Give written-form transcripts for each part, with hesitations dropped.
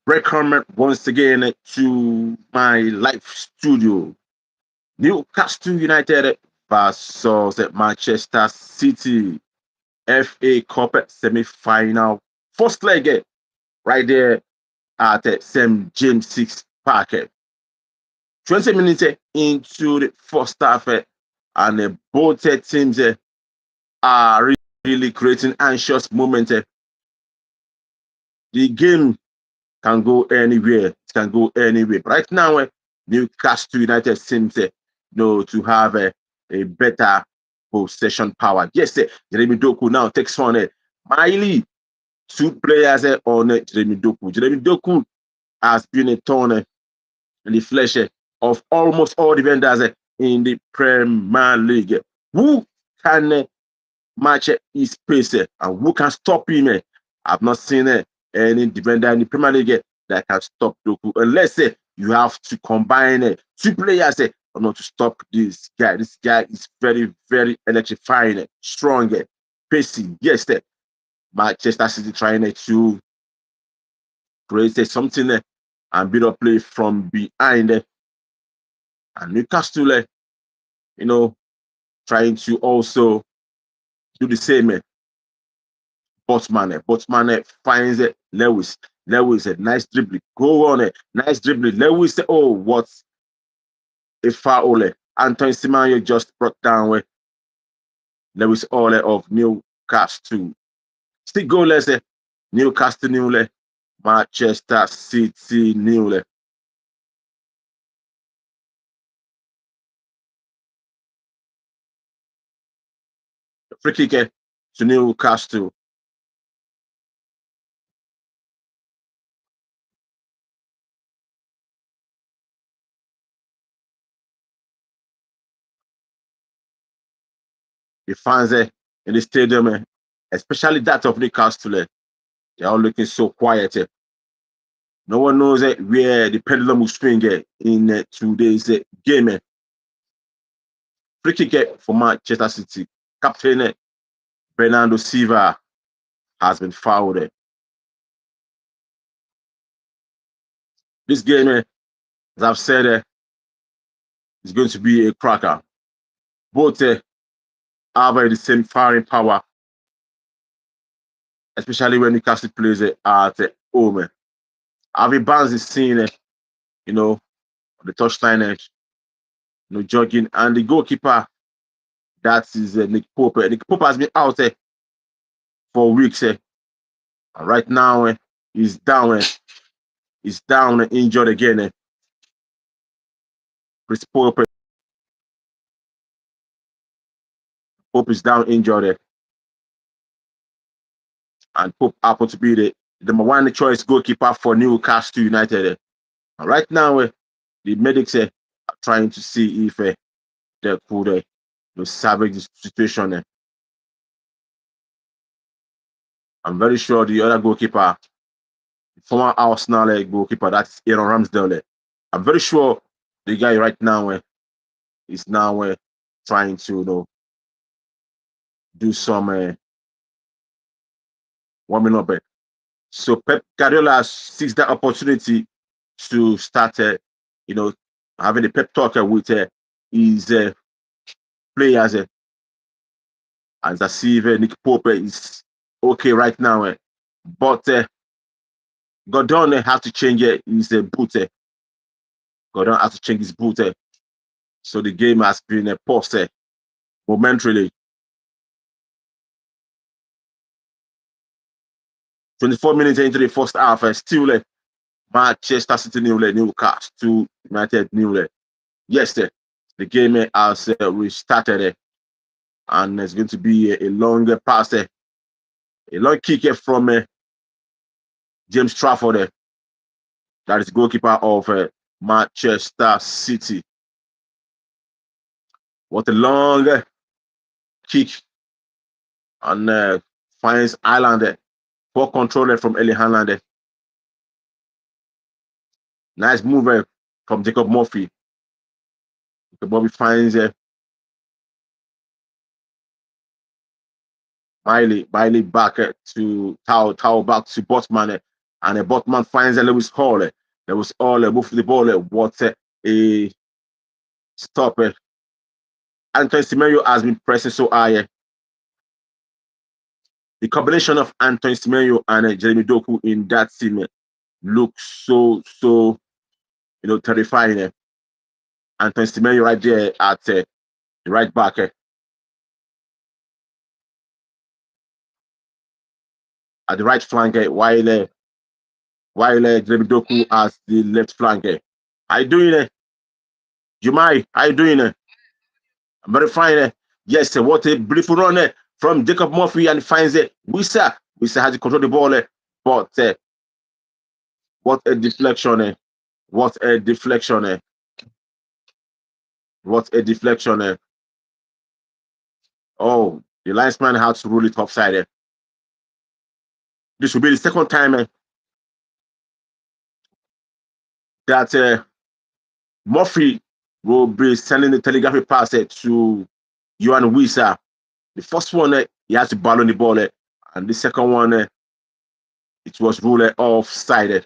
Welcome once again to my live studio. Newcastle United versus Manchester City FA Cup semi-final. First leg right there at St. James's Park. 20 minutes into the first half, and both teams are really creating anxious moment. The game can go anywhere. It can go anywhere. Right now, Newcastle United seems to have a better possession power. Yes, Jeremy Doku now takes on Miley. Two players on Jeremy Doku. Jeremy Doku has been a thorn in the flesh of almost all defenders in the Premier League. Who can match his pace and who can stop him? I've not seen any defender in the Premier League that can stop Doku unless you have to combine two players not to stop this guy. This guy is very, very electrifying, strong, pacey. Yes, Manchester City trying to create something and build up play from behind. And Newcastle, trying to also do the same. Botman finds Lewis. Lewis, a nice dribble. Go on it. Nice dribble. Lewis, oh, what a foul. Anton Semenyo just brought down with Lewis Ole of Newcastle. Still goalless. Newcastle nil. Manchester City nil. Free kick to Newcastle. The fans in the stadium, especially that of Newcastle, they're all looking so quiet. No one knows where the pendulum will swing in today's game. Free kick for Manchester City. Captain Bernardo Silva has been fouled. This game, as I've said, is going to be a cracker. Both have the same firing power, especially when Newcastle plays at home. Harvey Barnes is seen, on the touchline edge, jogging, and the goalkeeper, that is Nick Pope. Nick Pope has been out for weeks. And right now, he's down. He's down and injured again. Chris Pope is down injured. And Pope happened to be the number one choice goalkeeper for Newcastle United. And right now, the medics are trying to see if they could salvage the situation. I'm very sure the other goalkeeper, former Arsenal goalkeeper, that's Aaron Ramsdale. I'm very sure the guy right now is now trying to do some warming up. So Pep Guardiola seeks that opportunity to start, having a pep talk with his players. As I see Nick Pope is okay right now. But Gordon has to change his boot. Gordon has to change his boot. So the game has been paused momentarily. 24 minutes into the first half, still Manchester City nil, Newcastle United nil. Yes, the game has restarted, and it's going to be a longer pass, a long kick from James Trafford, that is goalkeeper of Manchester City. What a long kick, and finds Ireland. Poor control from Eli Haaland. Nice move from Jacob Murphy. Jacob Murphy finds Miley back to Tao back to Botman. and Botman finds Lewis Hall. Lewis Hall move the ball. What a stop. Antoine Semenyo has been pressing so high. The combination of Antoine Semenyo and Jeremy Doku in that team looks so terrifying. Antoine Semenyo right there at the right back. At the right flank, while Jeremy Doku as the left flank. How you doing? Jumai, how you doing? I'm very fine. Yes, what a beautiful run from Jacob Murphy, and finds it. Wissa has to control the ball, but what a deflection! What a deflection! What a deflection! Oh, the linesman had to rule it offside. This will be the second time that Murphy will be sending the telegraphic pass to Johan Wissa. The first one, he has to ball on the ball, and the second one, it was ruled offside.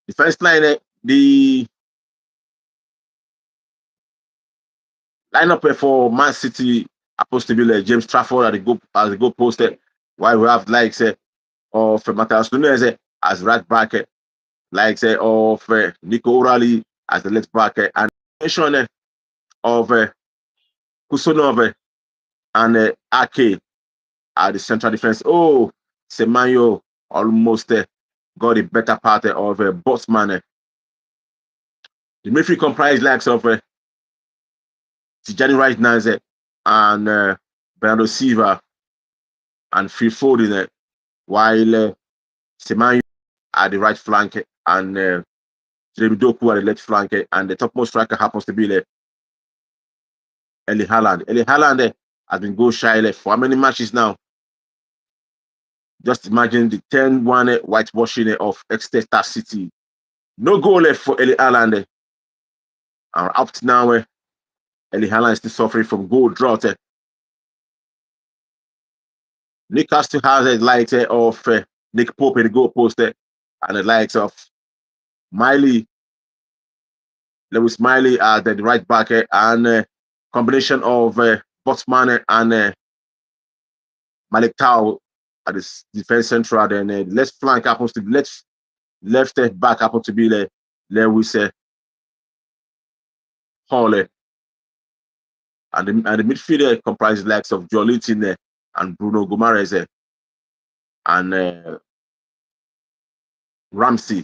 The first line, the lineup for Man City supposed to be James Trafford as the goal posted, while we have likes of Matthias Nunes as right back, likes of Nico O'Reilly as the left back, and the of Kusonov and Ake at the central defense. Oh, Semenyo almost got the better part of Botsman. The midfield comprised likes of Tijani Right Naze and Bernardo Silva and Phil Foden, while Semenyo at the right flank and Jeremy Doku at the left flank, and the topmost striker happens to be Eli Haaland. Eli Haaland has been goal shy for how many matches now? Just imagine the 10-1 whitewashing of Exeter City. No goal left for Eli Haaland. And up to now, Eli Haaland is still suffering from goal drought. Newcastle has the likes of Nick Pope in the goal post and the likes of Lewis Miley at the right back and combination of Botsman and Malik Tau at the defense central. Then left flank happens to be left back happens to be Lewis Hall. And the midfielder comprises likes of Joelinton and Bruno Guimaraes and Ramsey,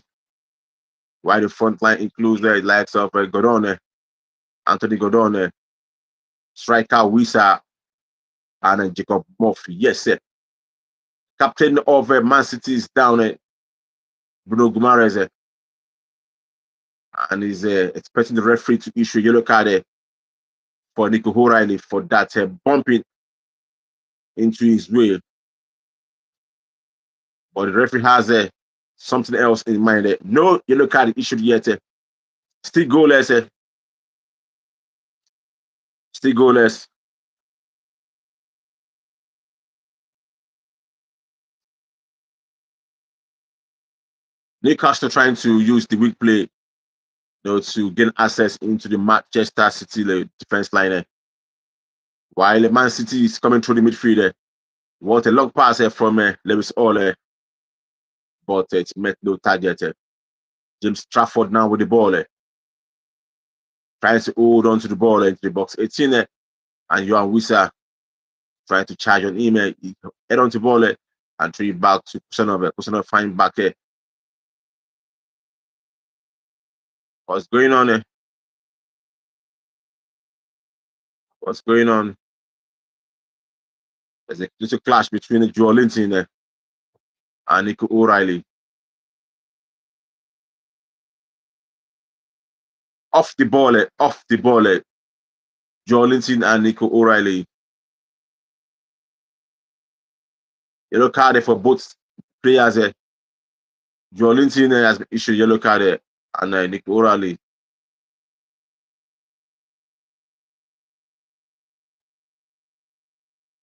while the front line includes the likes of Godon, Anthony Godon, striker Wissa, and Jacob Murphy. Yes, captain of Man City is down, Bruno Guimaraes, and is expecting the referee to issue a yellow card for Nico O'Reilly for that bumping into his wheel. But the referee has something else in mind. No yellow card issued yet. Still goalless. Still goalless. Newcastle trying to use the weak play to gain access into the Manchester City defense line. While Man City is coming through the midfield. What a long pass from Lewis Hall, but it met no target. James Trafford now with the ball, trying to hold on to the ball into the box 18, and Johan Wissa trying to charge on him. He head on to the ball and throw it back to Kusanov. Kusanov find back. What's going on? What's going on? There's a little clash between Joelinton and Nico O'Reilly. Off the ball. Joelinton and Nico O'Reilly. Yellow card for both players. Joelinton has been issued yellow card and Nico O'Reilly.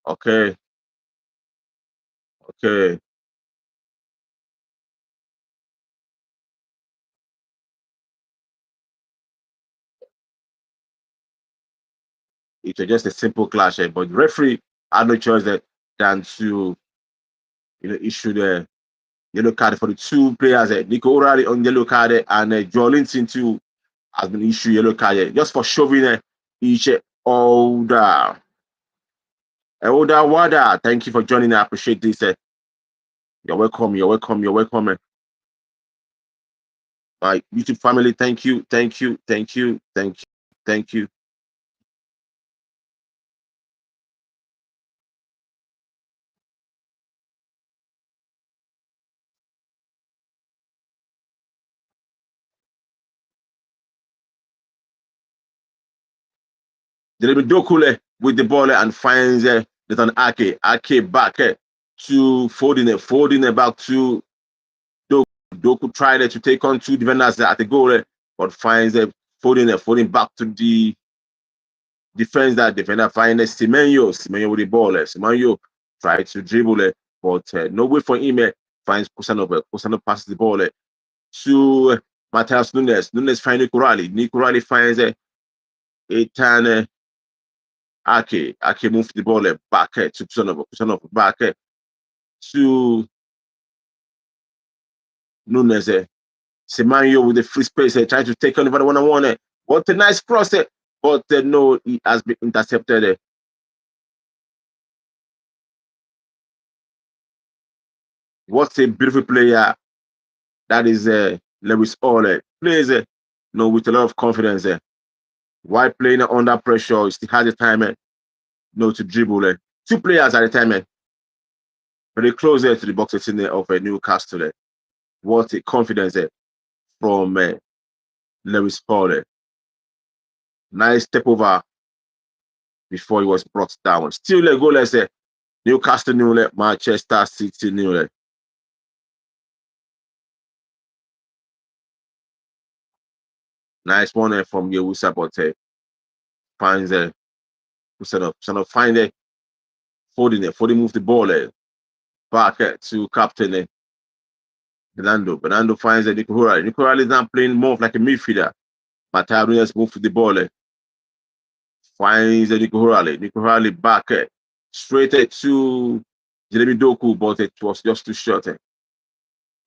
Okay, okay. It was just a simple clash, but the referee had no choice than to issue the yellow card for the two players. Nico O'Reilly on yellow card and Joe Linton too has been issued yellow card just for shoving each older. Older Wada, thank you for joining. I appreciate this. You're welcome. You're welcome. You're welcome. My YouTube family, thank you, thank you, thank you, thank you, thank you. Jeremy Dokule with the ball and finds Nathan Ake. Ake back to folding it back to Doku. Doku tried to take on two defenders at the goal, but finds folding back to the defense. That defender finds Semenyo with the ball. Semenyo tried to dribble but no way for him. Finds Kusano. Kusano passes the ball to Matheus Nunes. Nunes finds Nicorali. Nicorali finds Ethan Ake. Ake moves the ball back to Kusano. Kusano back to Nunes. Semenyo with the free space, trying to take on the one-on-one. What a nice cross, but no, he has been intercepted. What a beautiful player that is Lewis Hall. Plays with a lot of confidence. While playing under pressure, he still has the time to dribble. Two players at the time, very close to the box of Newcastle. What a confidence from Lewis Hall. Nice step over before he was brought down. Still goalless. Newcastle nil, Manchester City nil. Nice one from Yewusa, but finds find Foden. Foden moves the ball back to captain Bernardo. Bernardo finds Nico Hurley. Nico Hurley is now playing more of like a midfielder. Matteo Nunes moves the ball. Finds Nico Hurley. Nico Hurley back straight to Jeremy Doku, but it was just too short.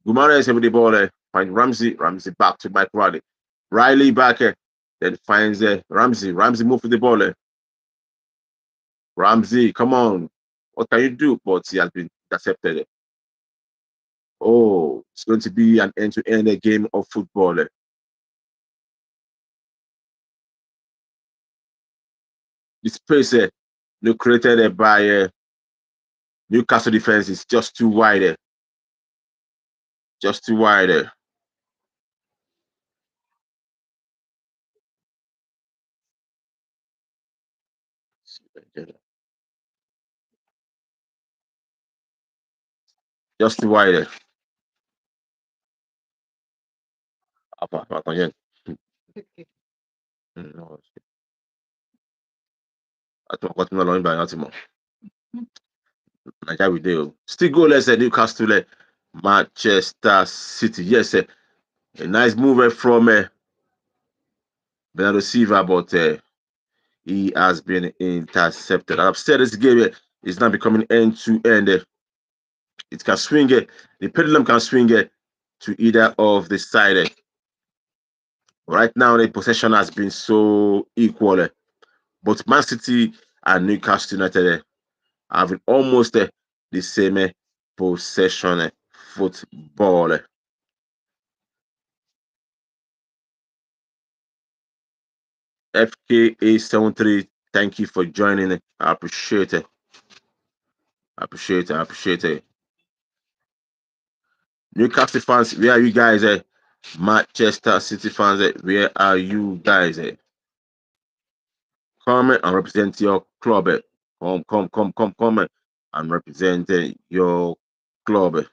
Gumares with the ball. Finds Ramsey. Ramsey back to Mike Riley. Riley back then finds Ramsey. Ramsey moves the ball. Ramsey, come on. What can you do? But he has been intercepted. Oh, it's going to be an end-to-end game of football. The space created by Newcastle defense is just too wide. Just too wide. Just too wide. Apa, apa, Continue along by Baltimore. Nigeria with you. Still goalless Newcastle, Manchester City. Yes, a nice move from Bernardo Silva, but he has been intercepted. I've said this game is now becoming end to end. It can swing. The pendulum can swing to either of the side. Right now, the possession has been so equal. But Man City and Newcastle United having almost the same possession football. FKA73, thank you for joining. I appreciate it. I appreciate it. I appreciate it. Newcastle fans, where are you guys? Manchester City fans, where are you guys? Come and represent your club. Come and represent your club.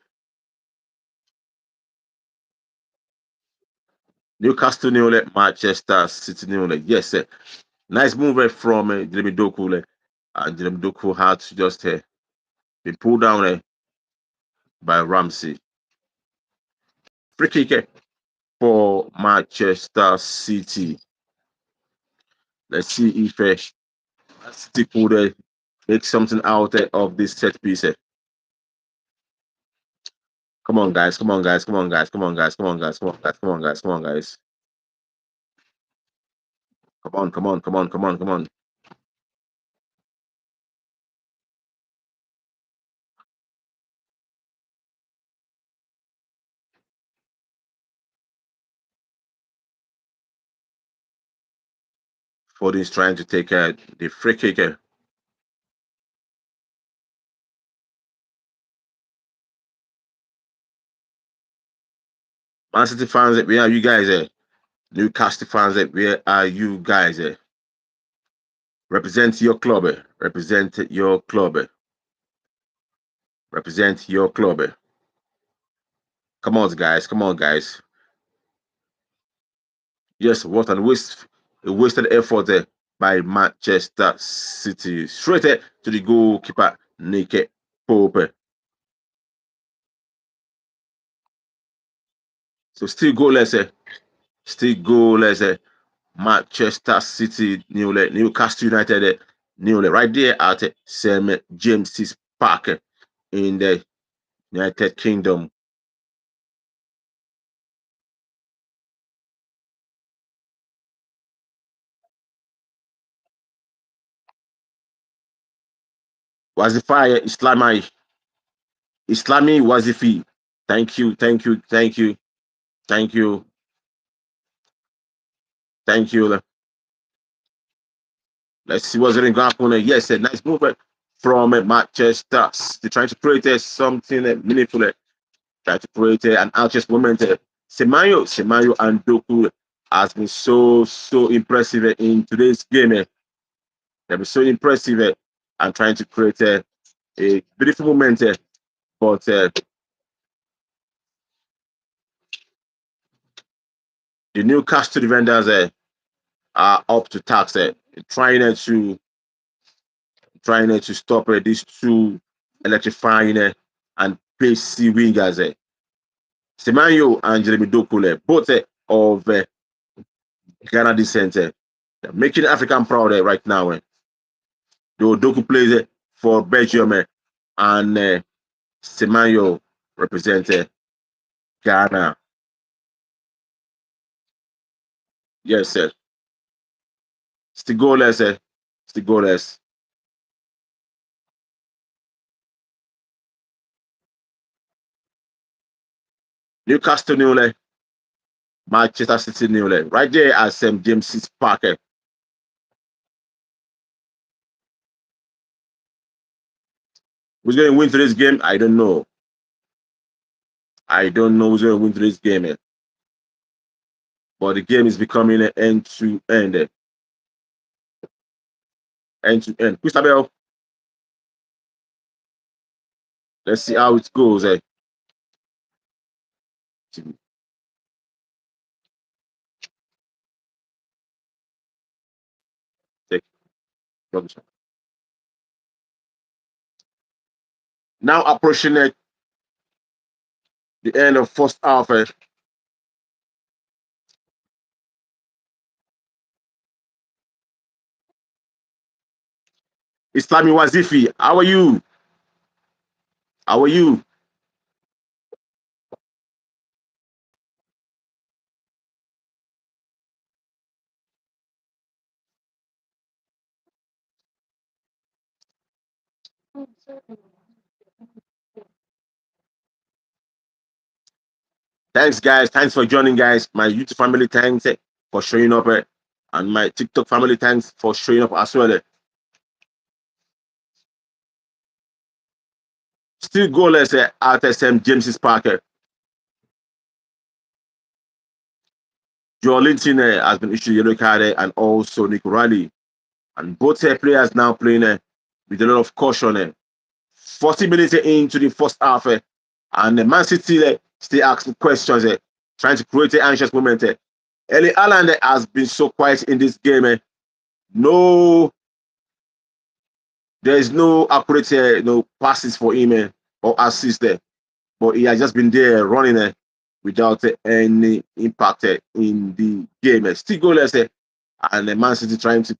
Newcastle nil, Manchester City nil. Yes, nice move from Jeremy Doku And Jeremy Doku had to just be pulled down by Ramsey. Free kick for Manchester City. Let's see if City could make something out of this set piece. Come on, guys. Come on, guys. Come on, guys. Come on, guys. Come on, guys. Come on, guys. Come on, guys. Come on, guys. Come on, come on, come on, come on, come on. Foden's trying to take the free kick. Man City fans, where are you guys? Newcastle fans, where are you guys? Represent your club. Represent your club. Represent your club. Come on, guys. Come on, guys. Yes, what a wasted effort by Manchester City. Straight to the goalkeeper, Nick Pope. So still goalless. Still goalless. Manchester City, Newcastle United, right there at St. James's Park in the United Kingdom. Wazifa Islami Wazifi. Thank you, thank you, thank you, thank you, thank you. Let's see what's going to happen. Yes, a nice movement from Manchester. They're trying to create something meaningful. Trying to create an anxious moment. Semenyo and Doku has been so impressive in today's game. They've been so impressive and trying to create a beautiful moment. But the Newcastle defenders are up to task, trying to stop these two electrifying and pacey wingers. Semenyo and Jeremy Doku, both of Ghana descent, making African proud right now. The Doku plays for Belgium and Semenyo represents Ghana. Yes, sir. Still goalless. Still goalless. Newcastle nil, Manchester City nil. Right there at St. James's Park. Who's going to win today's game? I don't know. I don't know who's going to win today's game. But the game is becoming an end to end. End to end. Christabel, let's see how it goes. Take now approaching the end of first half. Islami Wazifi, how are you? How are you? Thanks, guys. Thanks for joining, guys. My YouTube family, thanks for showing up. And my TikTok family, thanks for showing up as well. Still goalless at St. James's Park. Joe Linton has been issued a yellow card and also Nick Riley. And both players now playing with a lot of caution. 40 minutes into the first half, and Man City still asking questions, trying to create an anxious moment. Ellie Haaland has been so quiet in this game. No There is no accurate passes for him or assists there, but he has just been there running without any impact in the game. Still goalless, and Man City trying to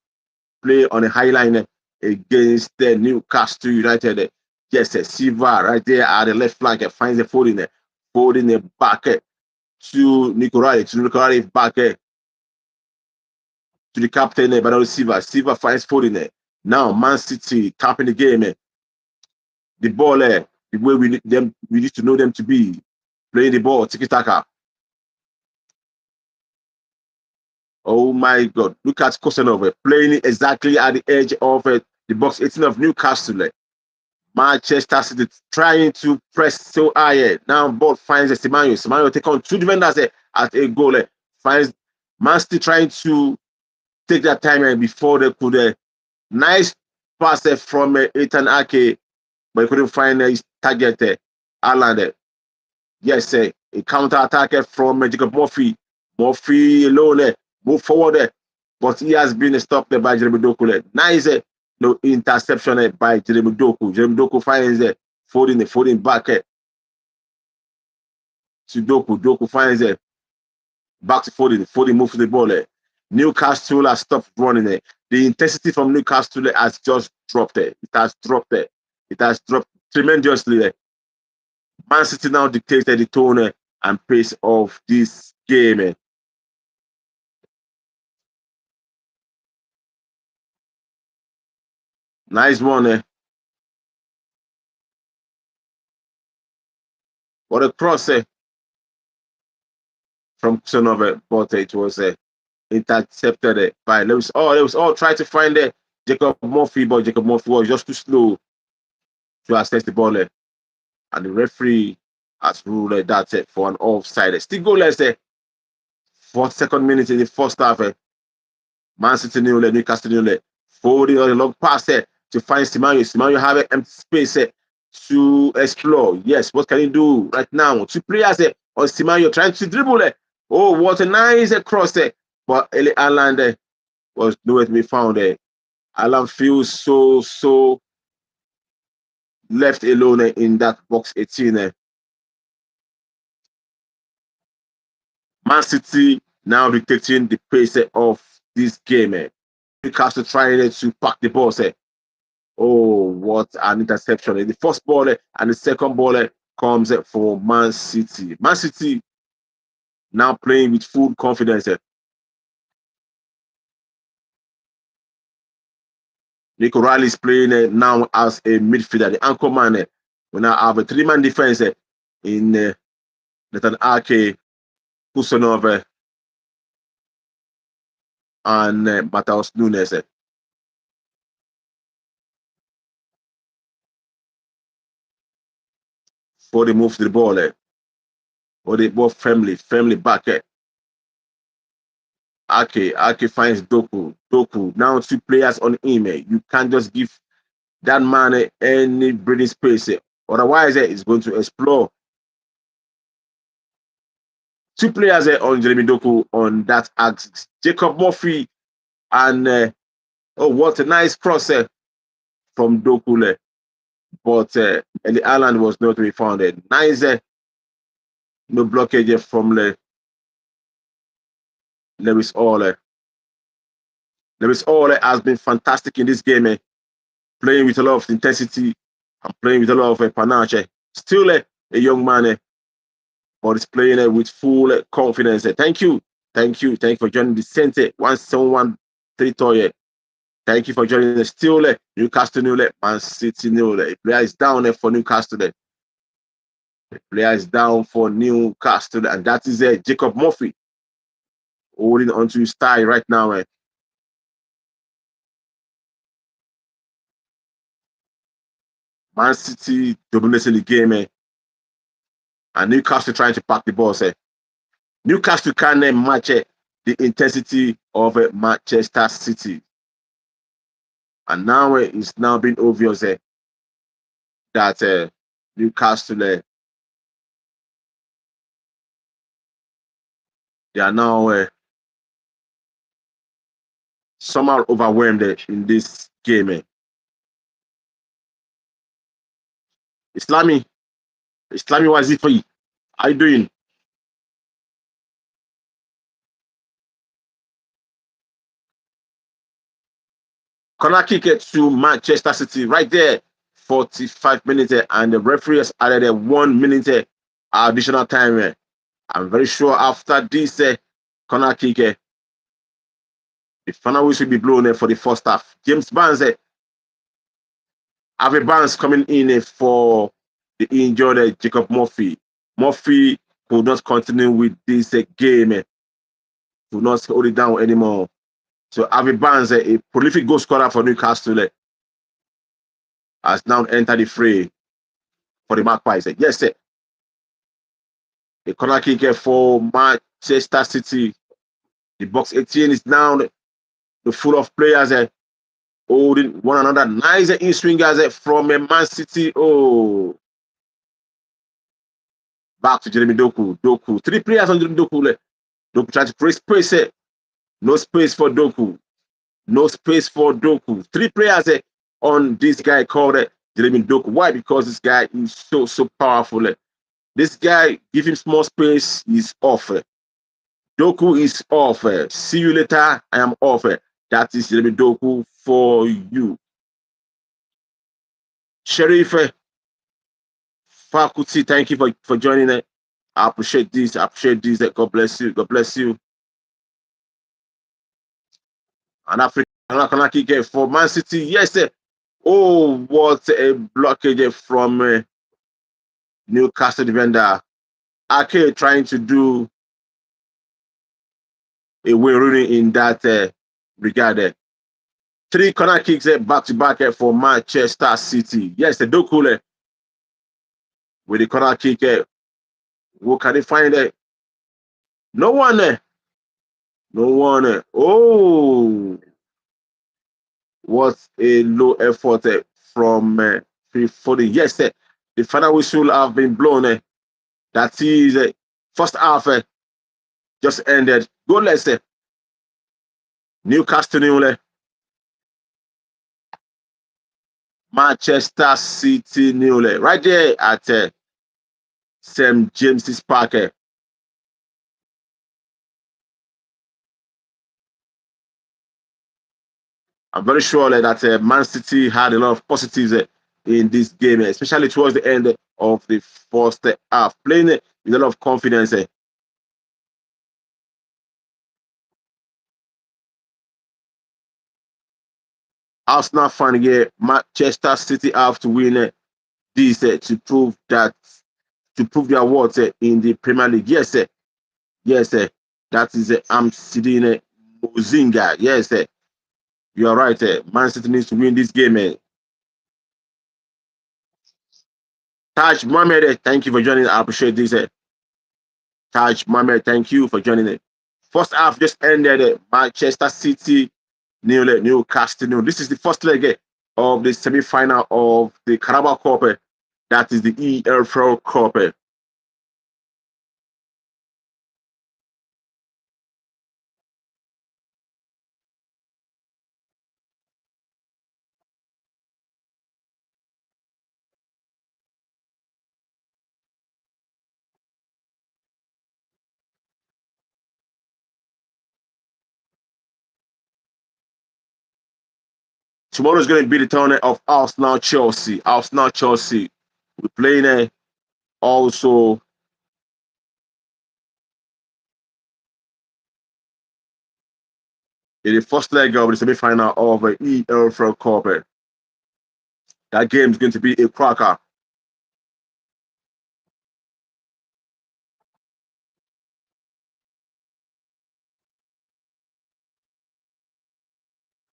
play on a high line against the Newcastle United. Yes, Silva right there at the left flank finds the folding the back to Nicolai, back to the captain, Bernardo Silva. Silva finds Foden. Now Man City capping the game. The ball, the way we need to know them to be playing the ball, tiki taka. Oh my God! Look at Kosanov playing it exactly at the edge of the box 18 of Newcastle. Manchester City trying to press so high. Now ball finds Semenyo. Semenyo take on two defenders at a goal. Finds Man City trying to take that time before they could. Nice pass from Ethan Ake, but he couldn't find his target. Alan. Yes, a counter attack from Jacob Murphy. Murphy alone, move forward, but he has been stopped by Jeremy Doku. Nice no interception by Jeremy Doku. Jeremy Doku finds Foden back to Doku. Doku finds back to Foden. Foden moves the ball. Newcastle has stopped running. The intensity from Newcastle has just dropped. It has dropped. It has dropped tremendously. Man City now dictated the tone and pace of this game. Nice one. What a cross from Kusonova, but it was intercepted by Lewis. Oh, Lewis all tried to find Jacob Murphy, but Jacob Murphy was just too slow to access the ball. And the referee has ruled that for an offside. Still goalless. 42nd minute in the first half. Man City nil, Newcastle nil. Folding on a long pass to find Semenyo. Semenyo have an empty space to explore. Yes, what can he do right now? Two players on Semenyo trying to dribble. Oh, what a nice cross. But Eli Alan was nowhere to be found. Alan feels so left alone in that box 18. Man City now dictating the pace of this game. Newcastle trying to pack the ball. Oh, what an interception. The first ball and the second ball comes for Man City. Man City now playing with full confidence. Nico Riley is playing now as a midfielder. The anchor man will now have a three-man defense in Nathan Ake, Kusanov, and Matheus Nunes. For the move to the ball. For the ball firmly back. Ake finds Doku. Doku. Now two players on him. You can't just give that man any breathing space. Otherwise, he's going to explore. Two players on Jeremy Doku on that axis. Jacob Murphy and oh, what a nice cross from Doku. But the island was not to be found. Nice no blockage from Lewis Orle. Lewis Orle has been fantastic in this game, playing with a lot of intensity and playing with a lot of panache. Still a young man, but he's playing with full confidence. Thank you for joining the Center 171 territory. Thank you for joining us. Still Newcastle nil, Man City nil. The player is down for Newcastle. The player is down for Newcastle, and that is Jacob Murphy holding onto his tie right now. Man City dominating the game, and Newcastle trying to pack the ball. Newcastle can match the intensity of Manchester City. And now it's now been obvious that Newcastle, they are now somehow overwhelmed in this game. Islami, Islami Wazifi, how you doing? Corner kick it to Manchester City right there, 45 minutes, and the referee has added a 1 minute additional time. I'm very sure after this corner kick, the final whistle will be blown for the first half. James Barnes, Harvey Barnes coming in for the injured Jacob Murphy. Murphy could not continue with this game, could not hold it down anymore. So Harvey Barnes, a prolific goal scorer for Newcastle, has now entered the fray for the Magpies. Yes, a corner kick for Manchester City. The box 18 is now the full of players holding one another. Nice in swingers from Man City. Oh, back to Jeremy Doku. Doku. Three players on Jeremy Doku. Doku trying to create space. No space for Doku. No space for Doku. Three players on this guy called Jeremy Doku. Why? Because this guy is so powerful. This guy, give him small space, he's off. Doku is off. See you later. I am off. That is Jeremy Doku for you. Sheriff Faculty, thank you for joining it. I appreciate this. I appreciate this. God bless you. God bless you. An African kick for Man City. Yes. Oh, what a blockage from Newcastle defender. Ake trying to do a win in that regard. Three corner kicks back to back for Manchester City. Yes, the Doku with the corner kick. Who can they find it? No one. No one. Oh, what a low effort from Foden. Yes, the final whistle have been blown. That is first half just ended. Goalless. Newcastle nil. Manchester City nil. Right there at St. James's Park. I'm very sure that Man City had a lot of positives in this game, especially towards the end of the first half. Playing with a lot of confidence. Arsenal fan here, Manchester City have to win this to prove their worth in the Premier League. Yes, yes, that is I'm sitting Mozinga. Yes, you are right. Man City needs to win this game. Taj Mohamed, thank you for joining. I appreciate this. Taj Mohamed, thank you for joining it. First half just ended. Manchester City nil, Newcastle nil. This is the first leg of the semi-final of the Carabao Cup. That is the EFL Cup. Tomorrow is going to be the turn of Arsenal Chelsea. Arsenal Chelsea. We're playing also in the first leg of the semi-final of the EFL Cup. That game is going to be a cracker.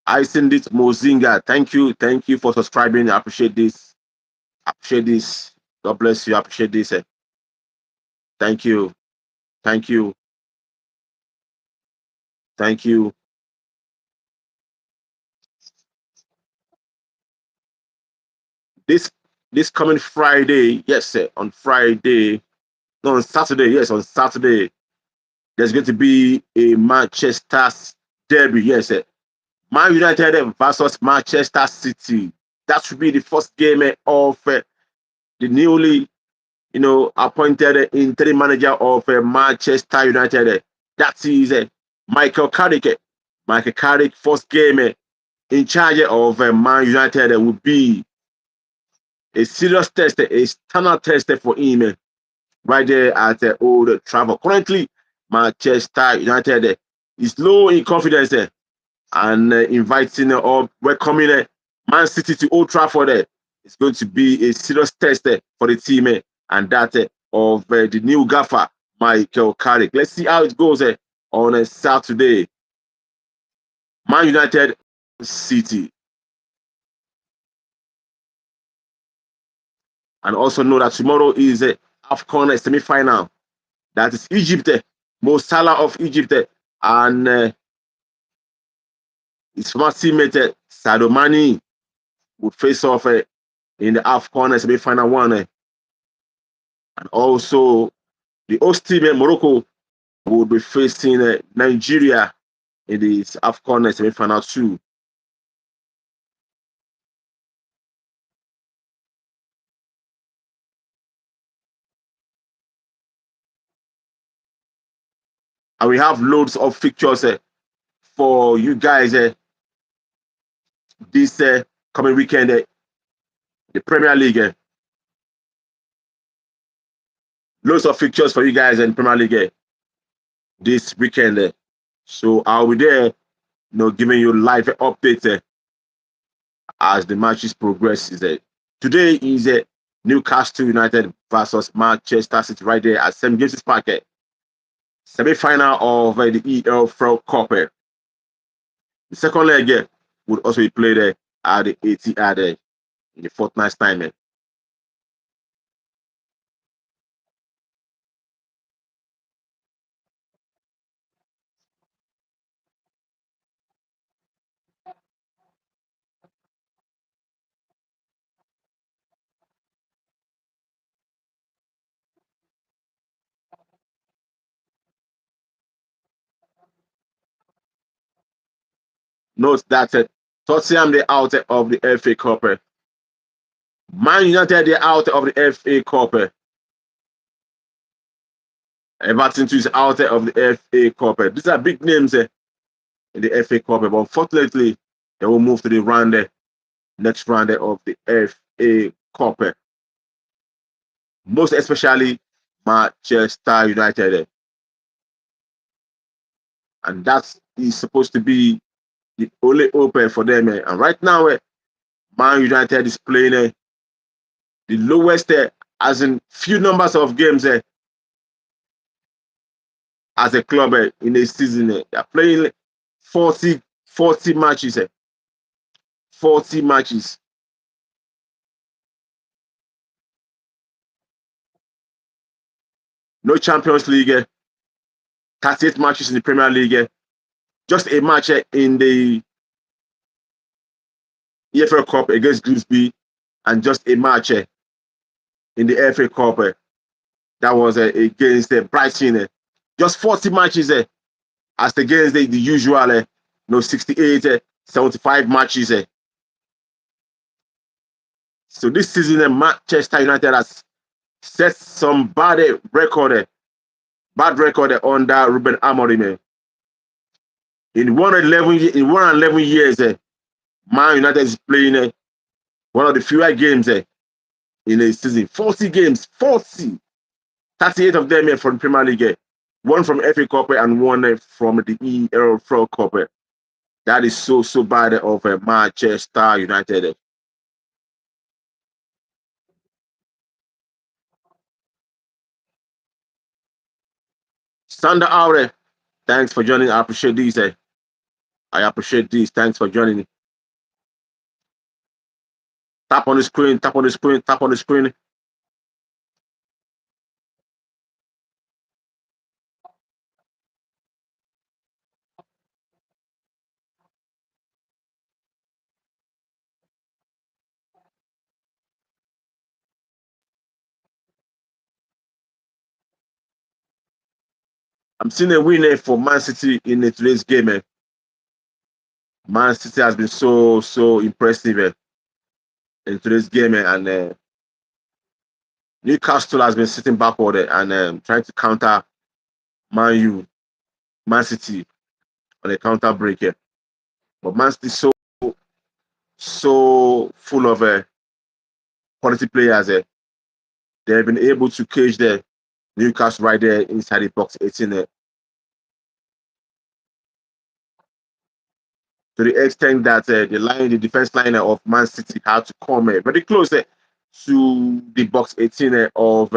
I send it Mozinga. Thank you for subscribing. I appreciate this. I appreciate this. God bless you. I appreciate this. Thank you. Thank you. Thank you. This this coming Friday, yes, sir, on Friday, no, on Saturday, yes, on Saturday, there's going to be a Manchester derby, yes, sir. Man United versus Manchester City. That should be the first game of the newly, appointed interim manager of Manchester United. That is Michael Carrick. Michael Carrick, first game in charge of Man United will be a serious test, a standard test for him right there at Old Trafford. Currently, Manchester United is low in confidence and inviting or welcoming Man City to Old Trafford. It's going to be a serious test for the team and that of the new gaffer, Michael Carrick. Let's see how it goes on Saturday. Man United City. And also know that tomorrow is a AFCON semi-final. That is Egypt, Mo Salah of Egypt, and his former teammate Sadio Mane would face off in the AFCON semi-final one. And also the host team, Morocco, would be facing Nigeria in the AFCON semi-final two. And we have loads of fixtures for you guys this coming weekend, the Premier League. Loads of fixtures for you guys in Premier League this weekend. So I'll be there, giving you live updates as the matches progress. Today is Newcastle United versus Manchester City right there at St. James's Park. Semi-final of the F.A Cup. The second leg would also be played at the Etihad in the fortnight's time. Note that Tottenham they're out of the F.A Cup. Man United they're out of the F.A Cup. Everton too is out of the F.A Cup. These are big names in the F.A Cup, but unfortunately they will move to the next round of the F.A Cup. Most especially Manchester United. And that is supposed to be the only open for them. And right now, Man United is playing the lowest, as in few numbers of games as a club in a season. They are playing 40 matches. 40 matches. No Champions League. 38 matches in the Premier League. Just a match in the EFL Cup against Grimsby, and just a match in the FA Cup that was against Brighton. Just 40 matches as against the usual 68, 75 matches. So this season, Manchester United has set some bad record under Ruben Amorim. In 111 years, Man United is playing one of the fewer games in a season. 40 games, 40. 38 of them from the Premier League. One from FA Cup and one from the EFL Cup. That is so bad of Manchester United. Sander Aure, thanks for joining. I appreciate this. I appreciate this. Thanks for joining. Tap on the screen, tap on the screen, tap on the screen. I'm seeing a winner for Man City in today's game. Man City has been so impressive in today's game, and Newcastle has been sitting backward and trying to counter Man City on a counter break here. But Man City so full of quality players. They've been able to cage the Newcastle right there inside the box 18 to the extent that the defense line of Man City had to come very close to the box 18 of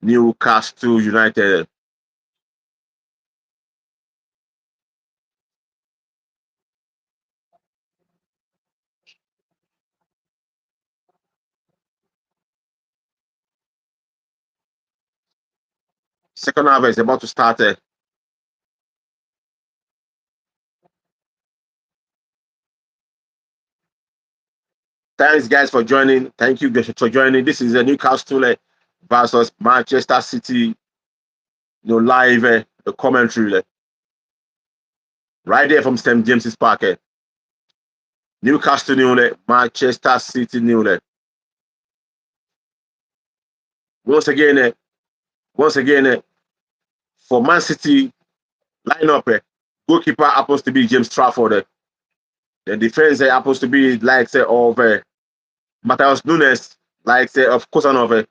Newcastle United. Second half is about to start. Thanks, guys, for joining. Thank you guys for joining. This is a Newcastle versus Manchester City, live the commentary right there from St James's Park. Newcastle nil, Manchester City nil. Once again, once again, for Man City lineup, goalkeeper happens to be James Trafford. The defense happens to be likes of Matheus Nunes, likes of Kosanov,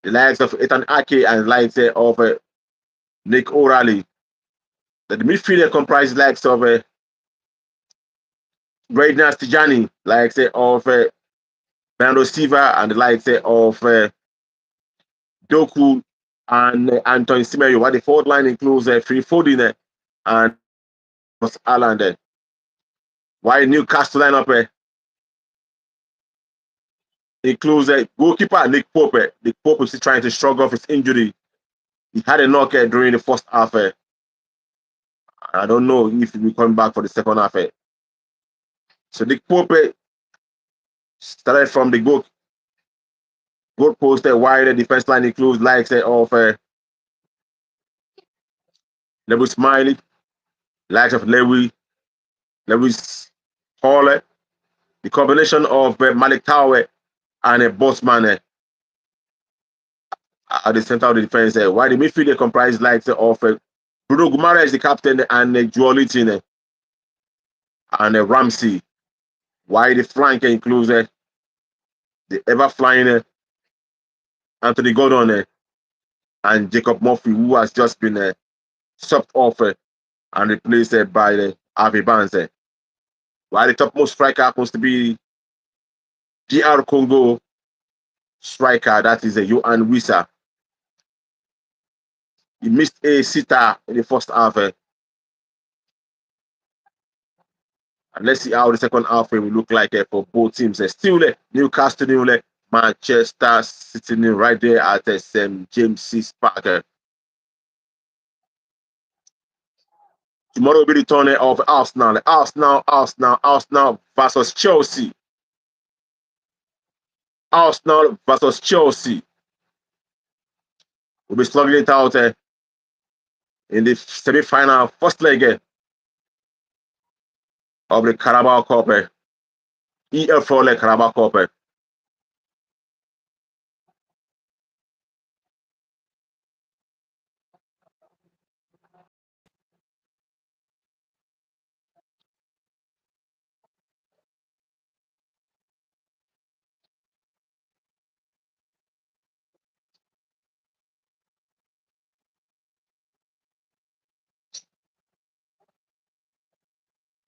the likes of Ethan Ake, and likes of Nick O'Reilly. The midfielder comprises likes of Reina Tijani, likes of Bernardo Silva, and the likes of Doku and Anton Semedo. While the forward line includes Free Foden and Alan. While Newcastle lineup includes goalkeeper Nick Pope. Nick Pope is still trying to shrug off his injury. He had a knock during the first half. I don't know if he'll be coming back for the second half. So Nick Pope started from the goal post while the defense line includes likes of Lewis Smiley, likes of Lewis Hall, the combination of Malik Tower and Bossman at the center of the defense. While the midfield comprised likes of Bruno Guimaraes, the captain, and Joelitin and Ramsey. While the flank includes the ever-flying Anthony Gordon and Jacob Murphy, who has just been subbed off and replaced by Harvey Barnes. While the topmost striker happens to be GR Congo striker, that is Johan Wissa. He missed a sitter in the first half. And let's see how the second half will look like for both teams. Still, Newcastle nil, Manchester City nil, right there at St James's Park. Tomorrow will be the turn of Arsenal versus Chelsea. Arsenal versus Chelsea. We'll be slugging it out in the semi-final first leg of the Carabao Cup. EFL Carabao Cup.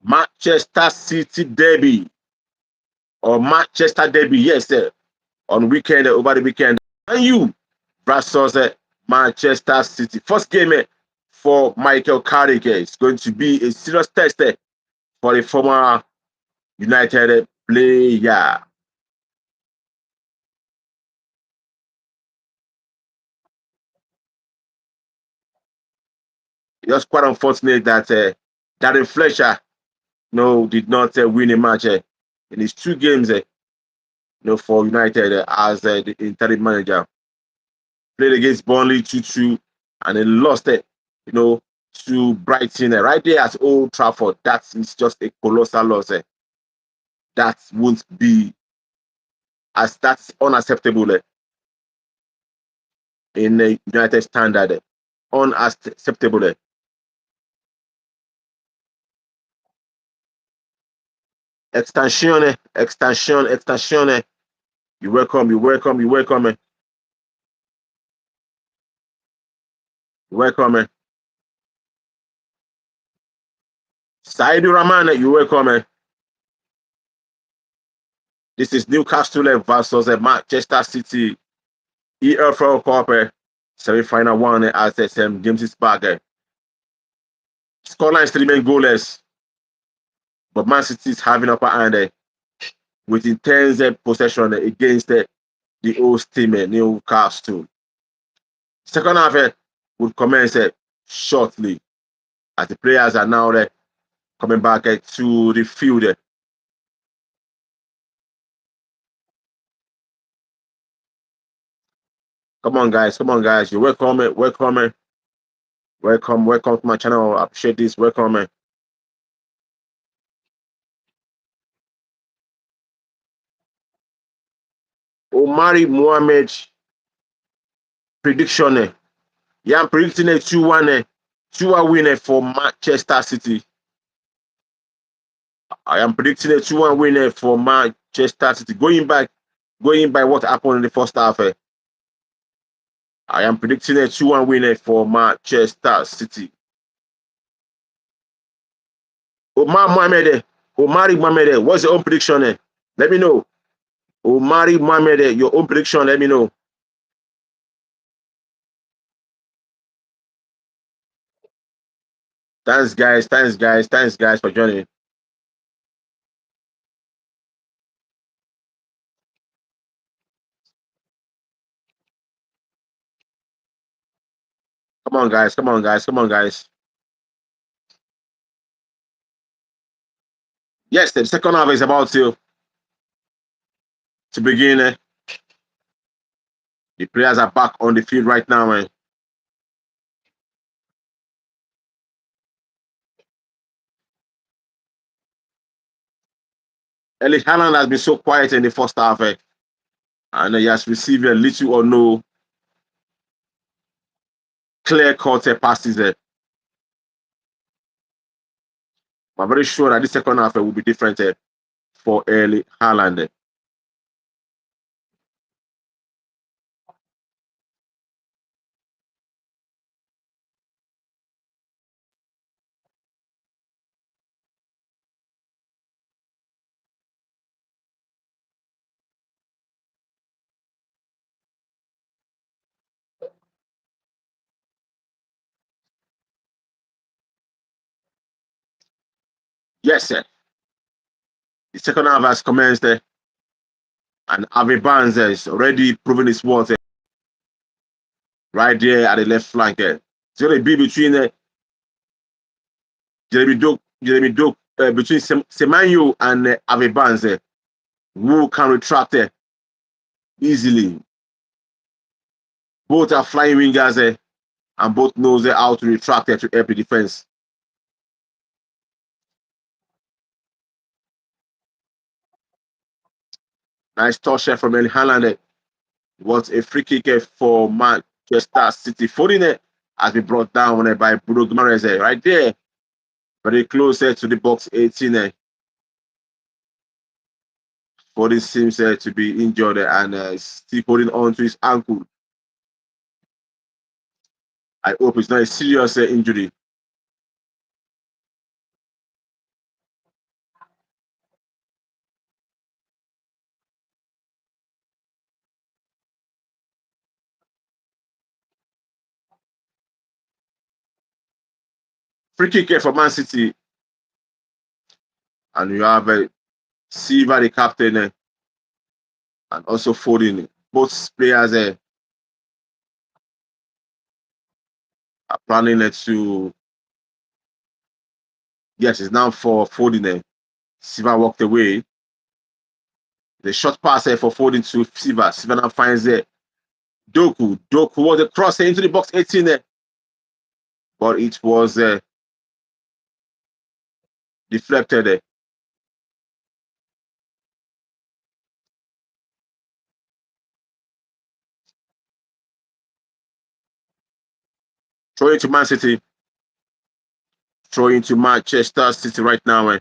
Manchester City derby or Manchester derby, yes, on weekend over the weekend. And you versus Manchester City. First game for Michael Carrick is going to be a serious test for the former United player. It was quite unfortunate that Darren Fletcher did not win a match in his two games for United as the interim manager. Played against Burnley 2-2 and they lost to Brighton right there at Old Trafford. That is just a colossal loss. That won't be that's unacceptable. in the United Standard. Unacceptable. Extensione, extensione, extensione. You welcome, you welcome, you welcome, you welcome. Saidu Rahman, you welcome. This is Newcastle versus Manchester City. F.A Cup semi-final one as the same games is back. Scoreline still remain goalless, but Man City is having upper hand with intense possession against the host team Newcastle. Second half would commence shortly as the players are now coming back to the field. Come on, guys. Come on, guys. You're welcome. Welcome. Welcome. Welcome to my channel. I appreciate this. Welcome. Omari Mohamed prediction. Yeah, I'm predicting a 2-1 2-1 winner for Manchester City. I am predicting a 2-1 winner for Manchester City. Going by what happened in the first half. I am predicting a 2-1 winner for Manchester City. Omari Mohamed, what's your own prediction? Let me know. Omari Mohamed, your own prediction, let me know. Thanks, guys. Thanks, guys. Thanks, guys, for joining. Come on, guys. Come on, guys. Come on, guys. Yes, the second half is about to begin. The players are back on the field right now. Erling Haaland has been so quiet in the first half, and he has received a little or no clear-cut passes. I'm very sure that the second half will be different for Erling Haaland. Yes, sir. The second half has commenced, and Avi Barnes is already proven his worth right there at the left flank. It's going to be between Jeremy Doak, between Semenyo and Avi Barnes, who can retract easily. Both are flying wingers and both knows how to retract to help the defense. Nice touch from El Haaland. Was a free kick for Manchester City. Foden has been brought down by Bruno Guimaraes right there. Very close to the box 18. Foden seems to be injured and still holding on to his ankle. I hope it's not a serious injury. Free kick for Man City. And you have Silva, the captain, and also Foden. Both players are planning to. Yes, it's now for Foden. Silva walked away. The short pass for Foden to Silva. Silva now finds Doku. Doku was a cross into the box 18, but it was deflected. Throw into Man City. Throw into Manchester City right now.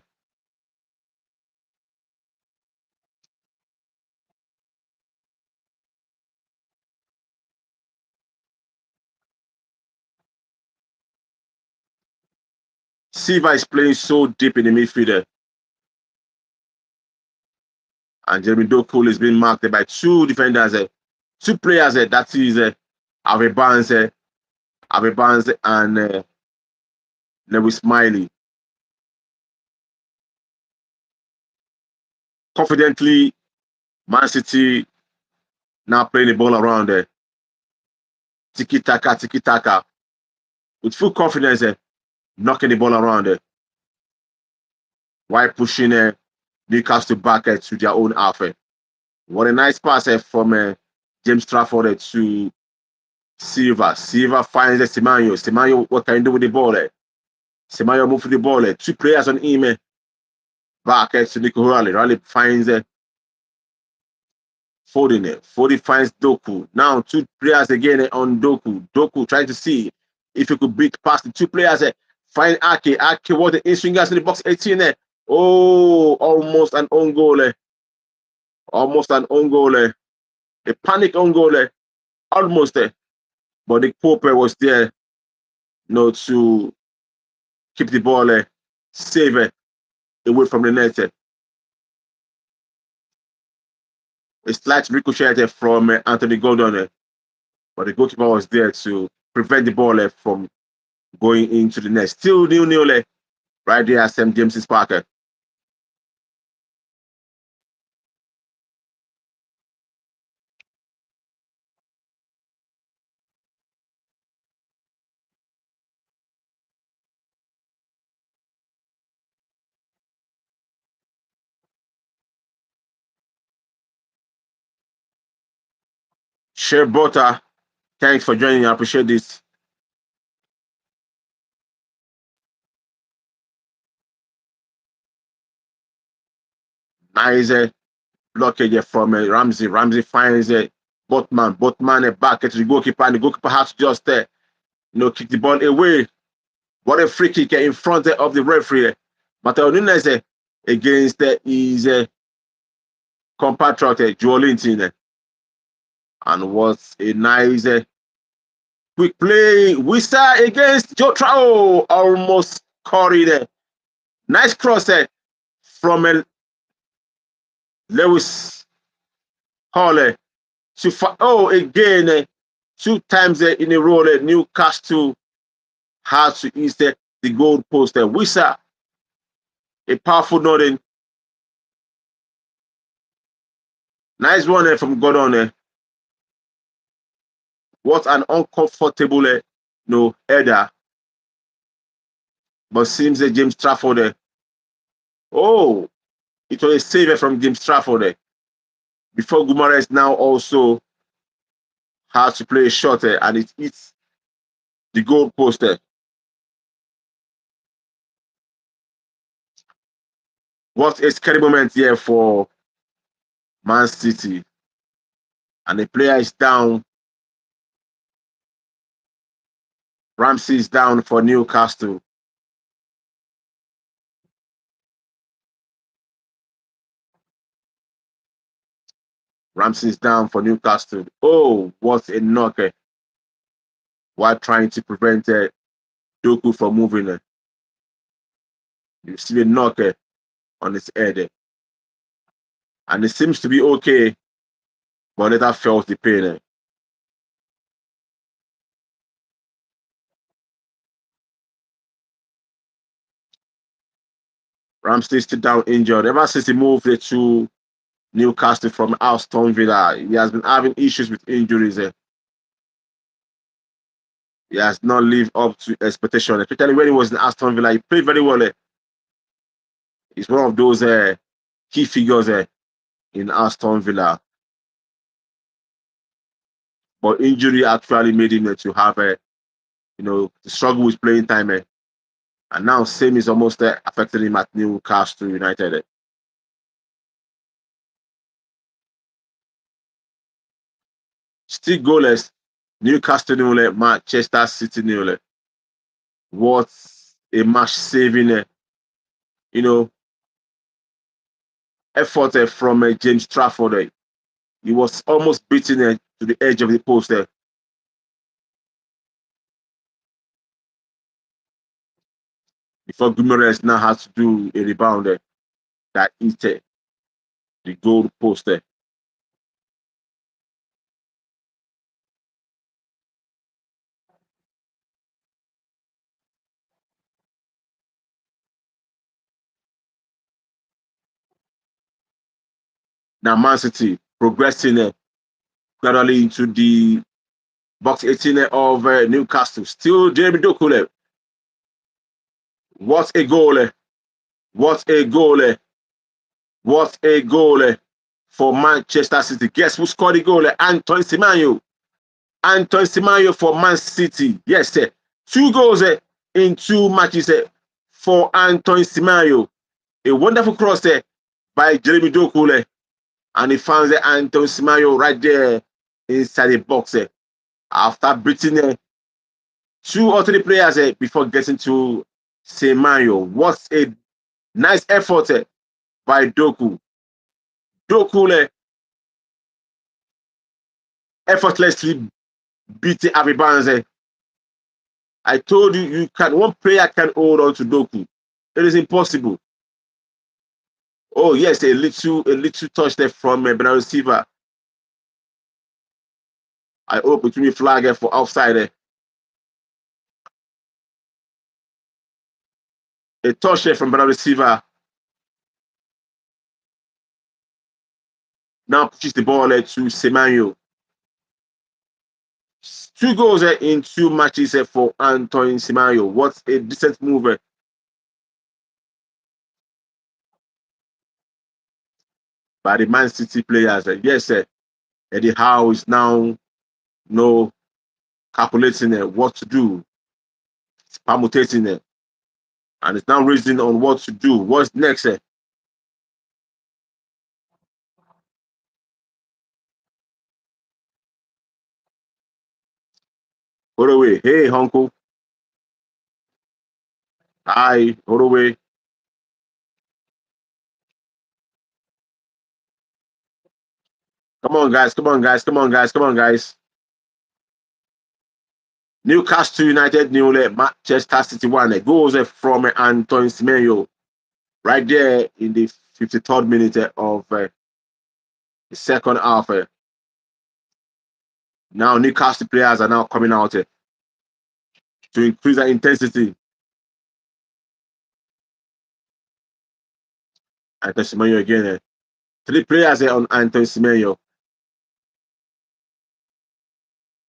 Silva is playing so deep in the midfield. And Jeremy Doku is being marked by two defenders. Two players. That is Ave Barnes and Lewis Miley. Confidently, Man City now playing the ball around there. Tiki taka, tiki taka. With full confidence, knocking the ball around there. While pushing Newcastle back to their own half. What a nice pass from James Trafford to Silva. Silva finds Semenyo. Semenyo, what can you do with the ball? Semenyo move with the ball. Two players on him. Back to Nico Raleigh. Raleigh finds Foden. Foden finds Doku. Now two players again on Doku. Doku trying to see if he could beat past the two players. Find Ake. Ake was the in-swingers in the box 18. Oh, almost an own goal. Almost an own goal. A panic own goal. Almost. But the Pope was there, to keep the ball safe away from the net. A slight ricochet from Anthony Gordon, but the goalkeeper was there to prevent the ball from going into the net. Still 0-0 right there at St. James's Park. Shea Butter, thanks for joining. I appreciate this. Nice blockage from Ramsey. Ramsey finds Botman. Botman back to the goalkeeper, and the goalkeeper has to just kick the ball away. What a free kick in front of the referee. Mateo Nunes against his compatriot Joe Linton. And what a nice quick play. Wissa against Joe Trao. Almost caught it. Nice cross from Lewis Hall. Again, two times in a row, Newcastle has to east the goal post. Wissa, a powerful nodding. Nice one from Gordon. What an uncomfortable header. But seems James Trafford. It was a save from James Trafford. Before Gumares now also has to play a shot and it hits the goal post. What a scary moment here for Man City. And the player is down. Ramsey is down for Newcastle. Ramsey is down for Newcastle. Oh, what a knock. While trying to prevent Doku from moving. You see a knock on his head. And it seems to be okay, but later felt the pain. Ramsey is still down injured. Ever since he moved to Newcastle from Aston Villa, he has been having issues with injuries. He has not lived up to expectation, especially when he was in Aston Villa. He played very well. He's one of those key figures in Aston Villa. But injury actually made him to have to struggle with playing time. And now same is almost affecting him at Newcastle United. Still goalless. Newcastle 0, Manchester City 0. What a match saving, you know, effort from James Trafford. He was almost beaten to the edge of the post before Guimaraes now has to do a rebound that hit the goal post. Now Man City progressing gradually into the box 18 of Newcastle. Still Jeremy Doku. What a goal! What a goal! What a goal for Manchester City. Guess who scored the goal? Antoine Semenyo. Antoine Semenyo for Man City. Yes, sir. 2 goals in 2 matches for Antoine Semenyo. A wonderful cross by Jeremy Doku. And he found Antoine Semenyo right there inside the box after beating 2 or 3 players before getting to Semenyo. What a nice effort by Doku. Doku effortlessly beating Harvey Barnes. I told you, one player can hold on to Doku. It is impossible. Oh yes, a little touch there from Bernardo Silva. I hope it will be flag for offside. A touch there from Bernardo Silva. Now pushes the ball to Semenyo. 2 goals in 2 matches for Antoine Semenyo. What a decent move by the Man City players. Yes, Eddie Howe is now calculating what to do. It's permutating and it's now reasoning on what to do. What's next? Holloway. Hey, uncle. Hi, Holloway. Come on, guys. Come on, guys. Come on, guys. Come on, guys. Newcastle United nil, Manchester City 1. Goals from Antoine Semenyo right there in the 53rd minute of the second half. Now Newcastle players are now coming out to increase their intensity. Antoine Semenyo again. 3 players on Antoine Semenyo.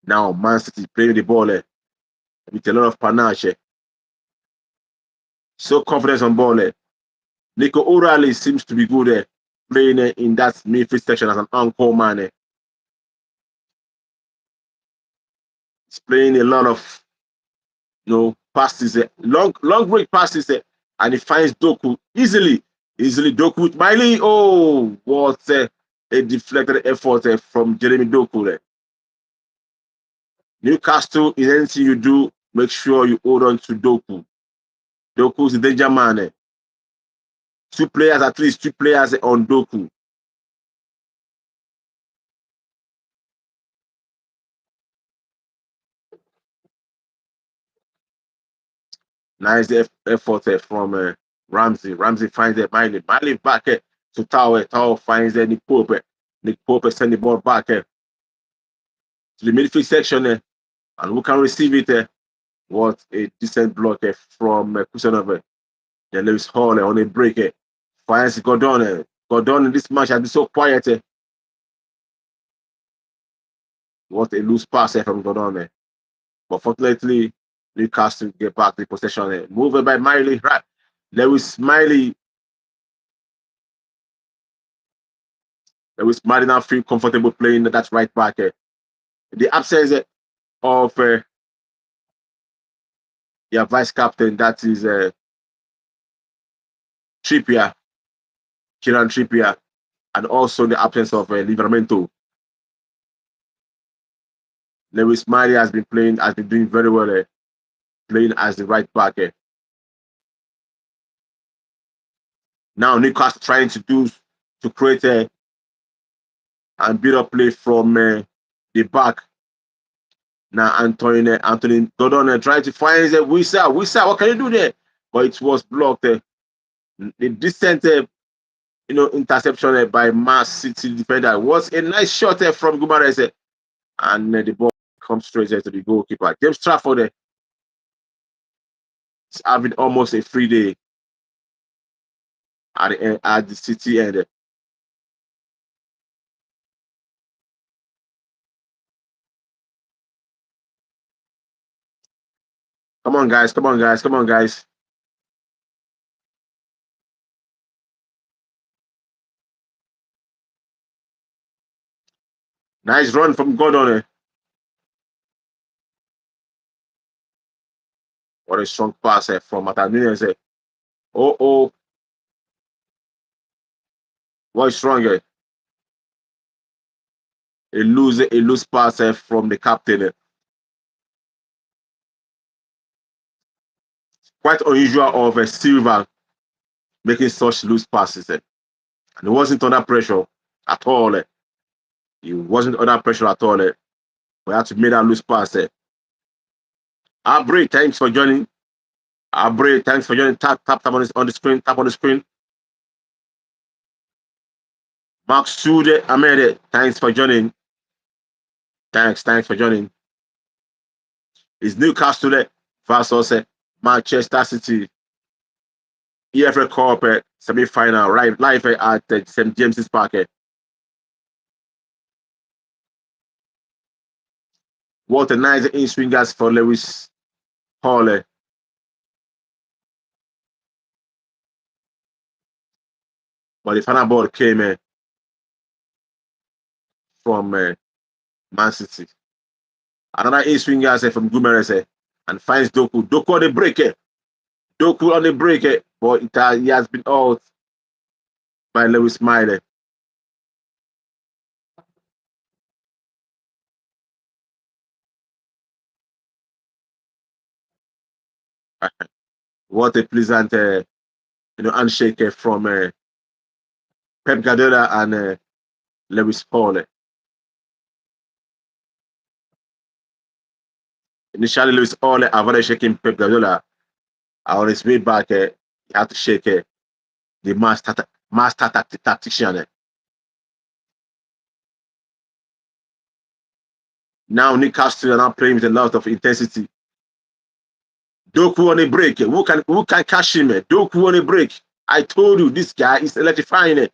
Now Man City playing the ball with a lot of panache. So confidence on ball. Nico O'Reilly seems to be good playing in that midfield section as an anchor man. He's playing a lot of passes, long break passes, and he finds Doku easily. Doku with Miley. Oh, what a deflected effort from Jeremy Doku. Newcastle, in anything you do, make sure you hold on to Doku. Doku's a danger man. 2 players, at least 2 players on Doku. Nice effort from Ramsey. Ramsey finds Miley. Miley back to Tower. Tower finds Nick Pope. Nick Pope send the ball back to the midfield section. And who can receive it? What a decent block from Kusanov. Then Lewis Hall on a break. Finds Gordon. Gordon in this match has been so quiet. What a loose pass from Gordon. But fortunately, Newcastle get back the possession. Moved by Miley. Right. Lewis Miley. Lewis Miley now feel comfortable playing that right back. The absence of their vice captain, that is Trippier, Kieran Trippier, and also the absence of Livramento. Lewis Miley has been doing very well. playing as the right back. Now Newcastle trying to create and build up play from the back. Now Anthony Gordon trying to find Wissa. Wissa, what can you do there? But it was blocked. The decent interception by Man City defender was a nice shot from Gumares, and the ball comes straight to the goalkeeper. James Trafford is having almost a free day at the City end. Come on, guys. Come on, guys. Come on, guys. Nice run from Gordon. What a strong pass from Matanunez. Oh. What's wrong here? A loose pass from the captain. Quite unusual of Silva making such loose passes. And he wasn't under pressure at all. He wasn't under pressure at all. We had to make that loose pass. Abre, thanks for joining. Abre, thanks for joining. Tap on the screen. Tap on the screen. Mark Sude Ahmed, thanks for joining. Thanks for joining. It's Newcastle versus Manchester City. F.A Cup semi-final live at St James's Park. What a nice in-swingers for Lewis Hall. But the final ball came from Man City. Another in-swingers from Gumeres and finds Doku. Doku on the break. Doku on the break. But he has been out by Lewis Miley. What a pleasant handshake from Pep Guardiola and Lewis Hall. Initially, Lewis Hall avoided shaking Pep Guardiola. On his way back, he had to shake the master tactician. Now Newcastle are now playing with a lot of intensity. Doku on a break. Who can catch him? Doku on a break. I told you this guy is electrifying.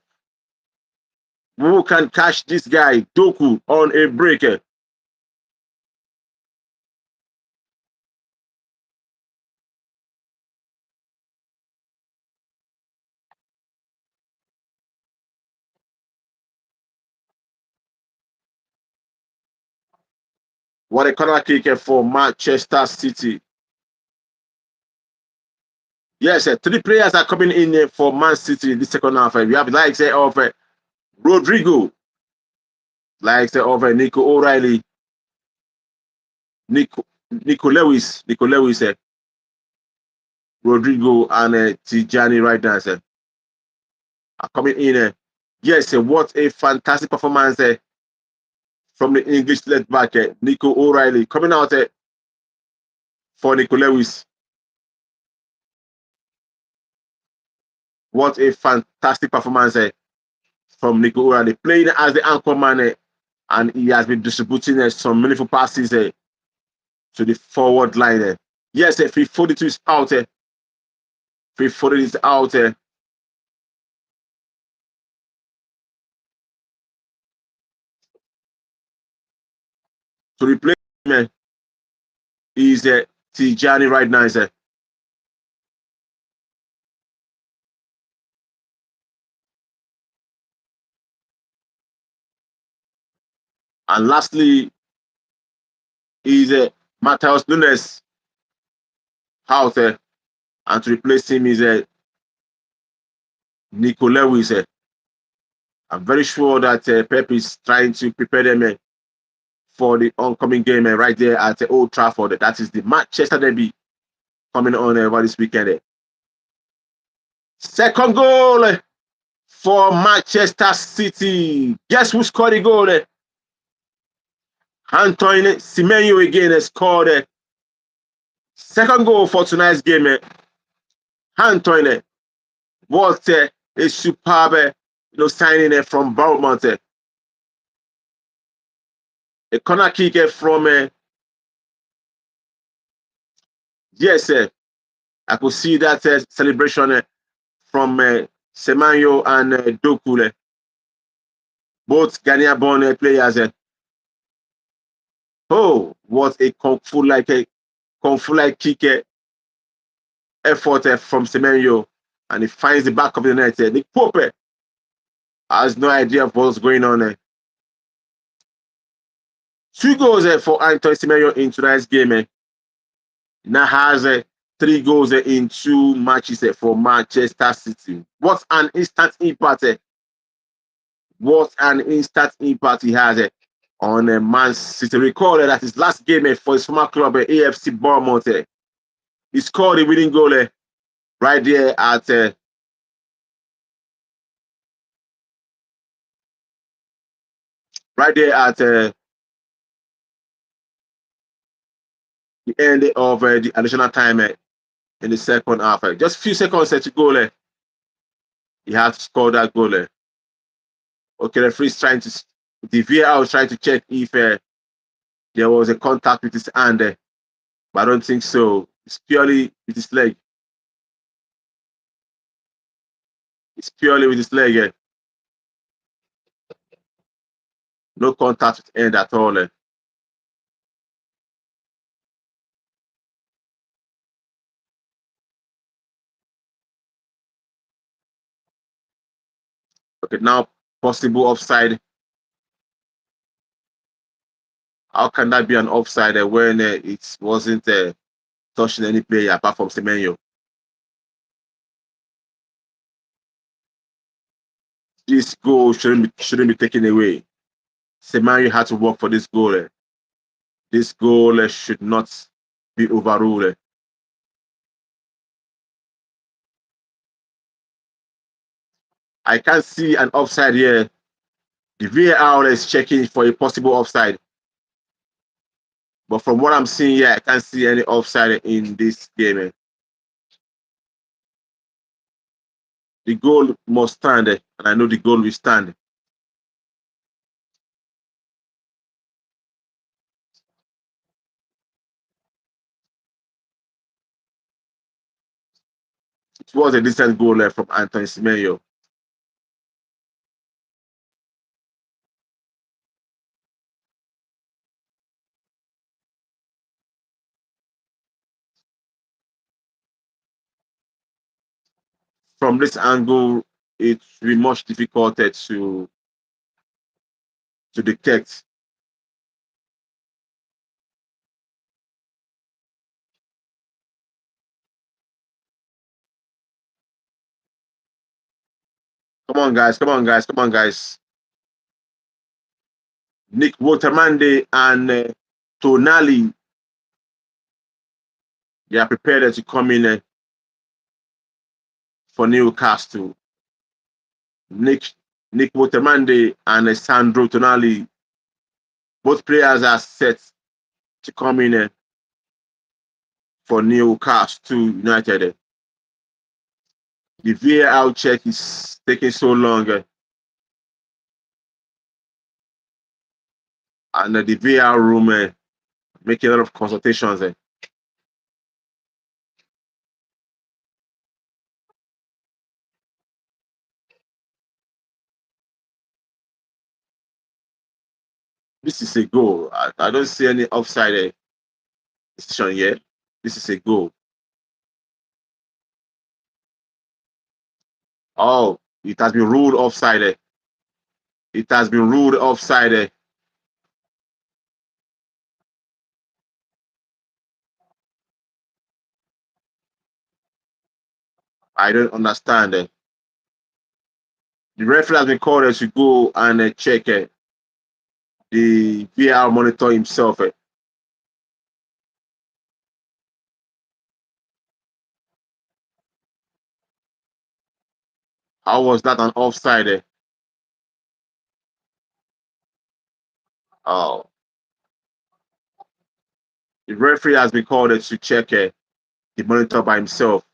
Who can catch this guy? Doku on a break. What a corner kick for Manchester City. Yes, 3 players are coming in for Man City in the second half. We have likes of Rodrigo, likes of Nico O'Reilly, Nico Lewis, Rodrigo, and Tijani right now are coming in. Yes, what a fantastic performance from the English left back, Nico O'Reilly, coming out for Nico Lewis. What a fantastic performance from Nico O'Reilly, playing as the anchor man, and he has been distributing some meaningful passes to the forward line. Yes, Phil Foden is out. Phil Foden is out. To replace him is Tijani right now. And lastly, is Matheus Nunes out, and to replace him is Nico Lewis. I'm very sure that Pep is trying to prepare them for the oncoming game right there at Old Trafford. That is the Manchester derby coming on over this weekend. Second goal for Manchester City. Guess who scored the goal? Antoine Semenyo again scored second goal for tonight's game. Antoine, what a superb signing from Bournemouth. A corner kick from yes, I could see that celebration from Semenyo and Doku. Both Ghanaian-born players. Oh, what a kung fu like kick effort from Semenyo, and he finds the back of the net. Nick Pope has no idea of what's going on. 2 goals for Antoine Semenyo in tonight's game. Now has 3 goals in 2 matches for Manchester City. What an instant impact! What an instant impact he has on Man City. Recall that his last game for his former club, AFC Bournemouth, he scored the winning goal right there at the end of the additional time in the second half. Just a few seconds to go. He had to score that goal. Okay, the referee is trying to, the VAR was trying to check if there was a contact with his hand, but I don't think so. It's purely with his leg. It's purely with his leg. No contact with hand at all. Okay, now possible offside. How can that be an offside when it wasn't touching any player apart from Semenyo? This goal shouldn't be taken away. Semenyo had to work for this goal. This goal should not be overruled. I can't see an offside here. The VAR is checking for a possible offside. But from what I'm seeing here, I can't see any offside in this game. The goal must stand, and I know the goal will stand. It was a decent goal from Antoine Semenyo. From this angle, it will be much difficult to detect. Come on, guys. Come on, guys. Come on, guys. Nick Wotamande and Tonali, they are prepared to come in for Newcastle. Nick Wotamande and Sandro Tonali, both players are set to come in for Newcastle United. The VAR check is taking so long, and the VAR room making a lot of consultations. This is a goal. I don't see any offside decision yet. This is a goal. Oh, it has been ruled offside. It has been ruled offside. I don't understand. The referee has been called to go and check the VAR monitor himself. How was that an offside? Oh, the referee has been called to check the monitor by himself.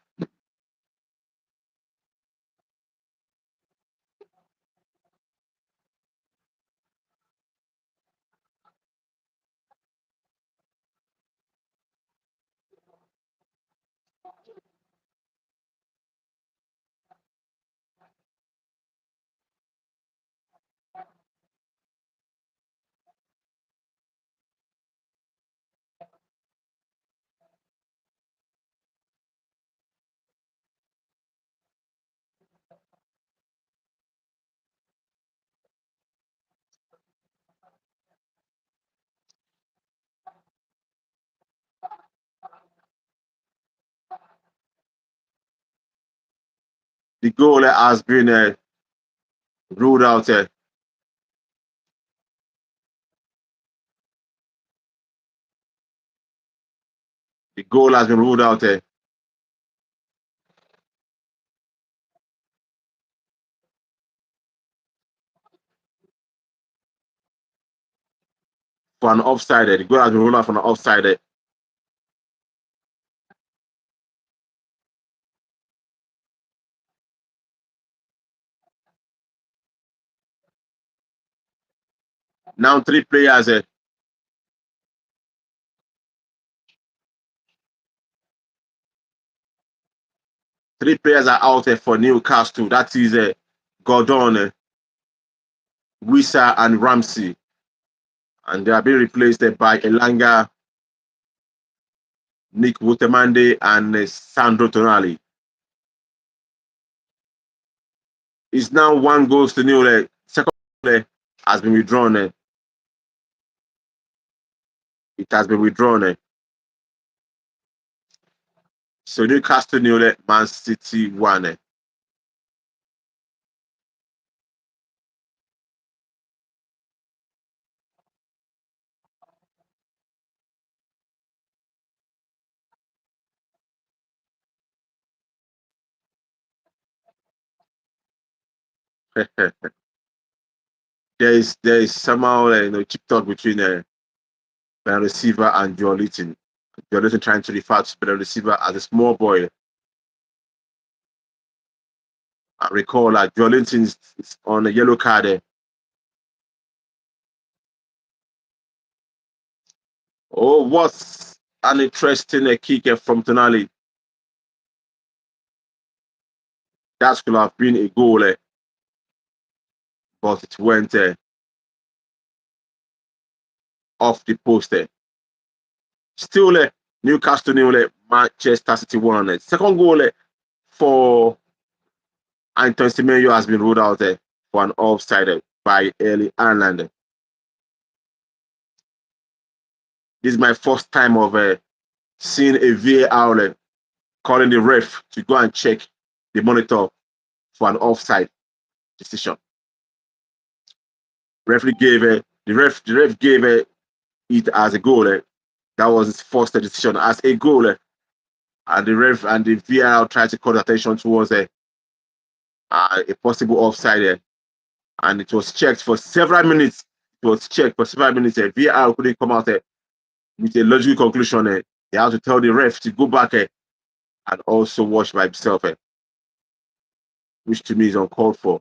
The goal has been ruled out. The goal has been ruled out for an offside. The goal has been ruled out for an offside. Now three players. Three players are out for Newcastle. That is Gordon, Wissa, and Ramsey. And they are being replaced by Elanga, Nick Wutemande, and Sandro Tonali. It's now 1-0. Second goal has been withdrawn. It has been withdrawn. So Newcastle 0, Man City 1. There is somehow chip talk between the receiver and Joeliton. Joeliton trying to refer to the receiver as a small boy. I recall that Joeliton is on a yellow card. Oh, what's an interesting kick from Tonali. That could have been a goal, but it went off the post. Still, Newcastle 0, Manchester City 1. Second goal for Anton Semenyo has been ruled out for an offside by Erling Haaland. This is my first time of seeing a VAR calling the ref to go and check the monitor for an offside decision. Referee gave the ref gave it as a goal. That was his first decision as a goal. And the ref and the VAR tried to call attention towards a possible offside. And it was checked for several minutes. It was checked for several minutes. VAR couldn't come out with a logical conclusion. They had to tell the ref to go back and also watch by himself, which to me is uncalled for.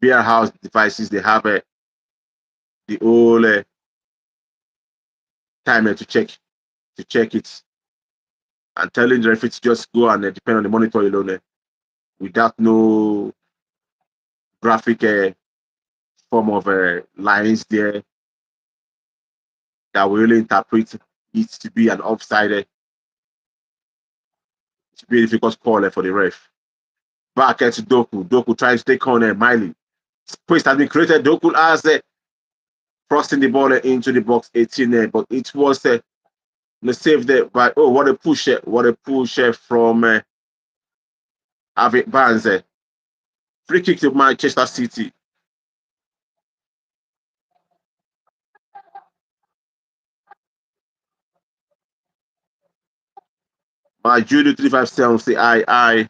VAR house devices, they have the whole time to check it, and telling the referee to just go and depend on the monitor alone without no graphic form of lines there that will really interpret it to be an offside. To be a difficult call for the ref. Back to Doku. Doku trying to take on Miley. Space has been created. Doku has crossing the ball into the box 18 but it was saved by, oh, what a push. What a push from Avi Barnes. Free kick to Manchester City. My Judy 357 say I.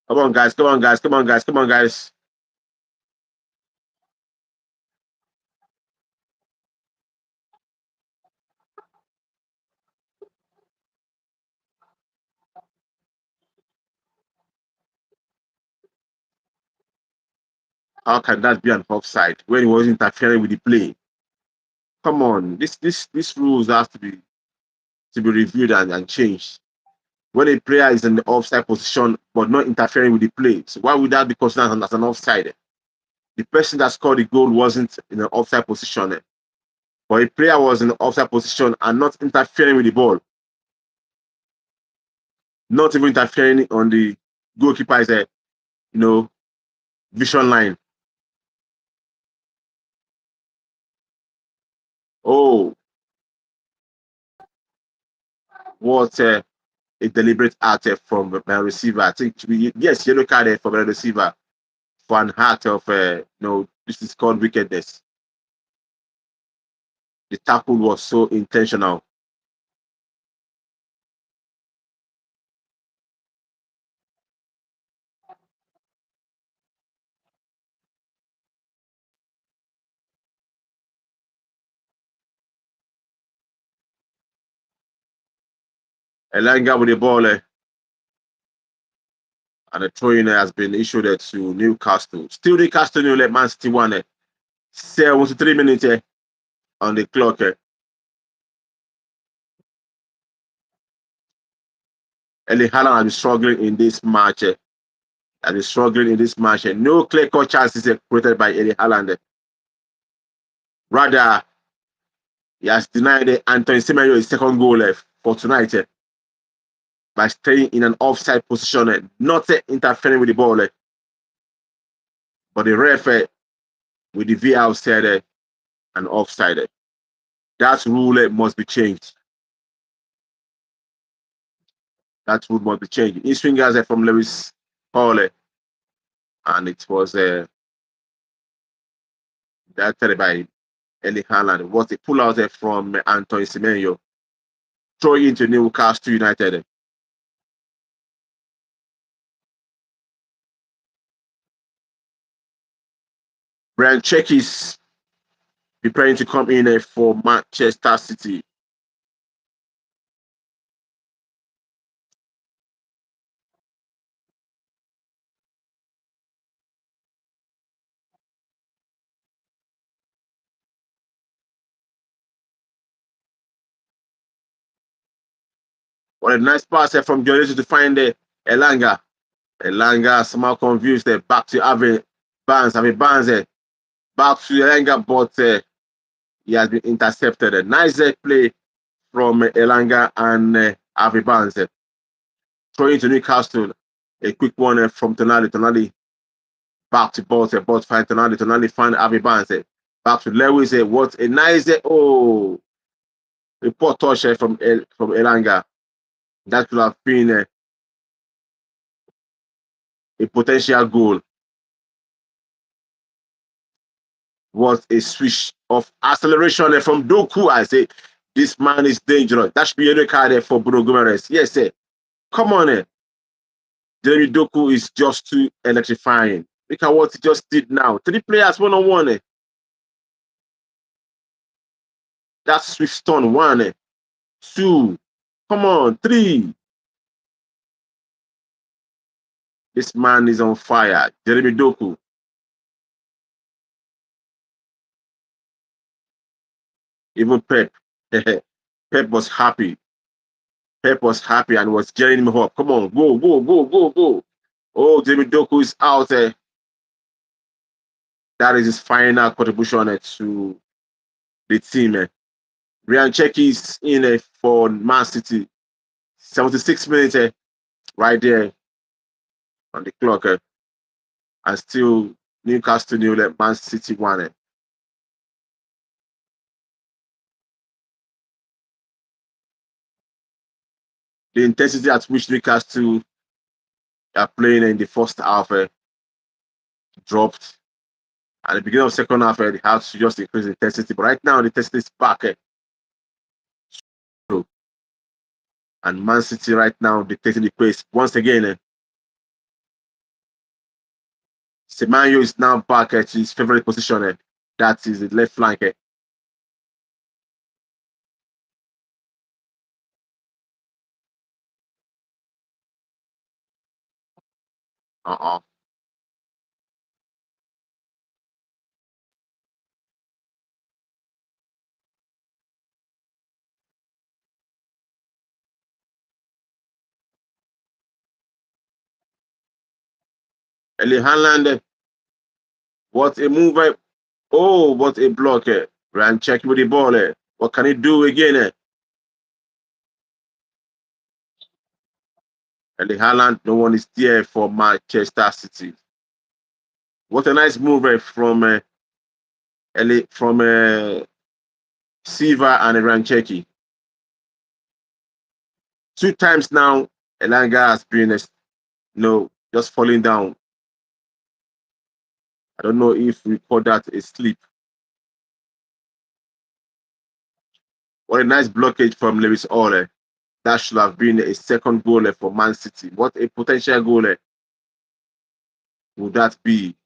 Come on, guys. Come on, guys. Come on, guys. Come on, guys. How can that be an offside when he was interfering with the play? Come on, this rules has to be reviewed and changed. When a player is in the offside position but not interfering with the play, so why would that be considered as an offside? The person that scored the goal wasn't in an offside position, but a player was in the offside position and not interfering with the ball, not even interfering on the goalkeeper's you know vision line. Oh, what a deliberate act from the receiver. I think yes, yellow card from the receiver for an act of this is called wickedness. The tackle was so intentional. Elanga with the ball and the throw-in has been issued to Newcastle. Still Newcastle nil, Man City 1. 73 minutes on the clock. Erling Haaland has been struggling in this match. Has been struggling in this match. No clear-cut chances created by Erling Haaland. Rather, he has denied Anthony Semenyo his second goal for tonight by staying in an offside position, not interfering with the ball. But the ref with the VR said an offside. That rule must be changed. That rule must be changed. In swingers from Lewis Hall, and it was directed by Erling Haaland. Was a pull out from Anthony Semenyo, throwing into Newcastle United. Brian Check is preparing to come in for Manchester City. What a nice pass from Jonathan to find Elanga. Elanga somehow confused back to Avi Barnes. Avi Barnes back to Elanga, but he has been intercepted. A nice play from Elanga and Avi Barnes. Throwing to Newcastle. A quick one from Tonali. Tonali back to Bolt. Bolt find Tonali. Tonali find Avi Barnes. Back to Lewis. What a nice a poor touch from Elanga. That could have been a potential goal. Was a switch of acceleration from Doku. I say, this man is dangerous. That should be a card for Bruno Guimaraes. Yes, sir. Come on, Jeremy Doku is just too electrifying. Look at what he just did now. Three players one on one. That's switch stun. One, two. Come on, three. This man is on fire. Jeremy Doku. Even Pep. Pep was happy. Pep was happy and was getting him up. Come on, go, go, go, go, go. Oh, Jeremy Doku is out there. That is his final contribution to the team. Ryan Check is in for Man City. 76 minutes right there on the clock. And still Newcastle nil, Man City 1. The intensity at which Newcastle are playing in the first half dropped. At the beginning of second half, they had to just increase the intensity. But right now, the intensity is back. And Man City right now dictating the pace. Once again, Semenyo is now back at his favorite position. That is the left flank. Uh-uh. Eli Hanland, what a move. Oh, what a block. Ryan check with the ball. What can he do again? Eli Haaland, no one is there for Manchester City. What a nice move from Silva and Rancheki. Two times now, Elanga has been, just falling down. I don't know if we call that a sleep. What a nice blockage from Lewis Ole. That should have been a second goal for Man City. What a potential goal would that be?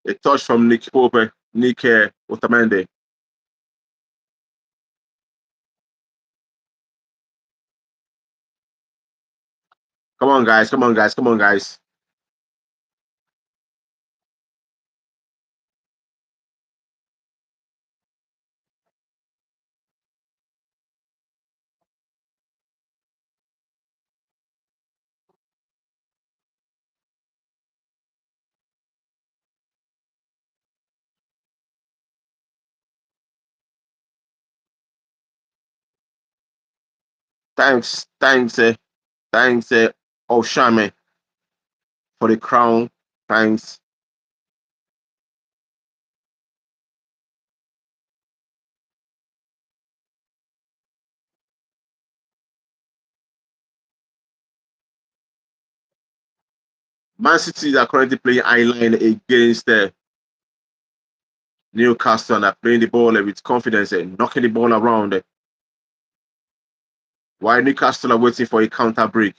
A touch from Nick Otamendi. Come on, guys. Come on, guys. Come on, guys. Thanks, Oshame for the crown. Thanks. Man City are currently playing line against Newcastle and are playing the ball with confidence and knocking the ball around. While Newcastle are waiting for a counter break.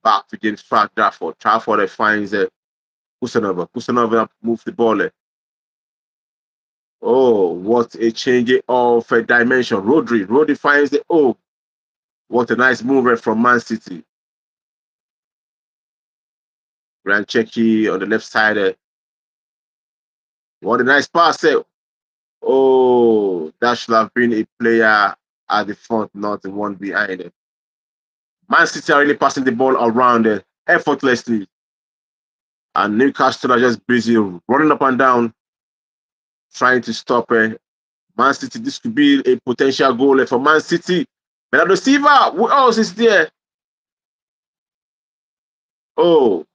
Back to James Trafford. Trafford finds Kusanova. Kusanova moves the ball. Oh, what a change of dimension. Rodri finds the what a nice move from Man City. Rancheki on the left side. What a nice pass. Oh, that should have been a player at the front, not the one behind it. Man City are really passing the ball around effortlessly. And Newcastle are just busy running up and down, trying to stop Man City. This could be a potential goal for Man City. Bernardo Silva, who else is there? Oh,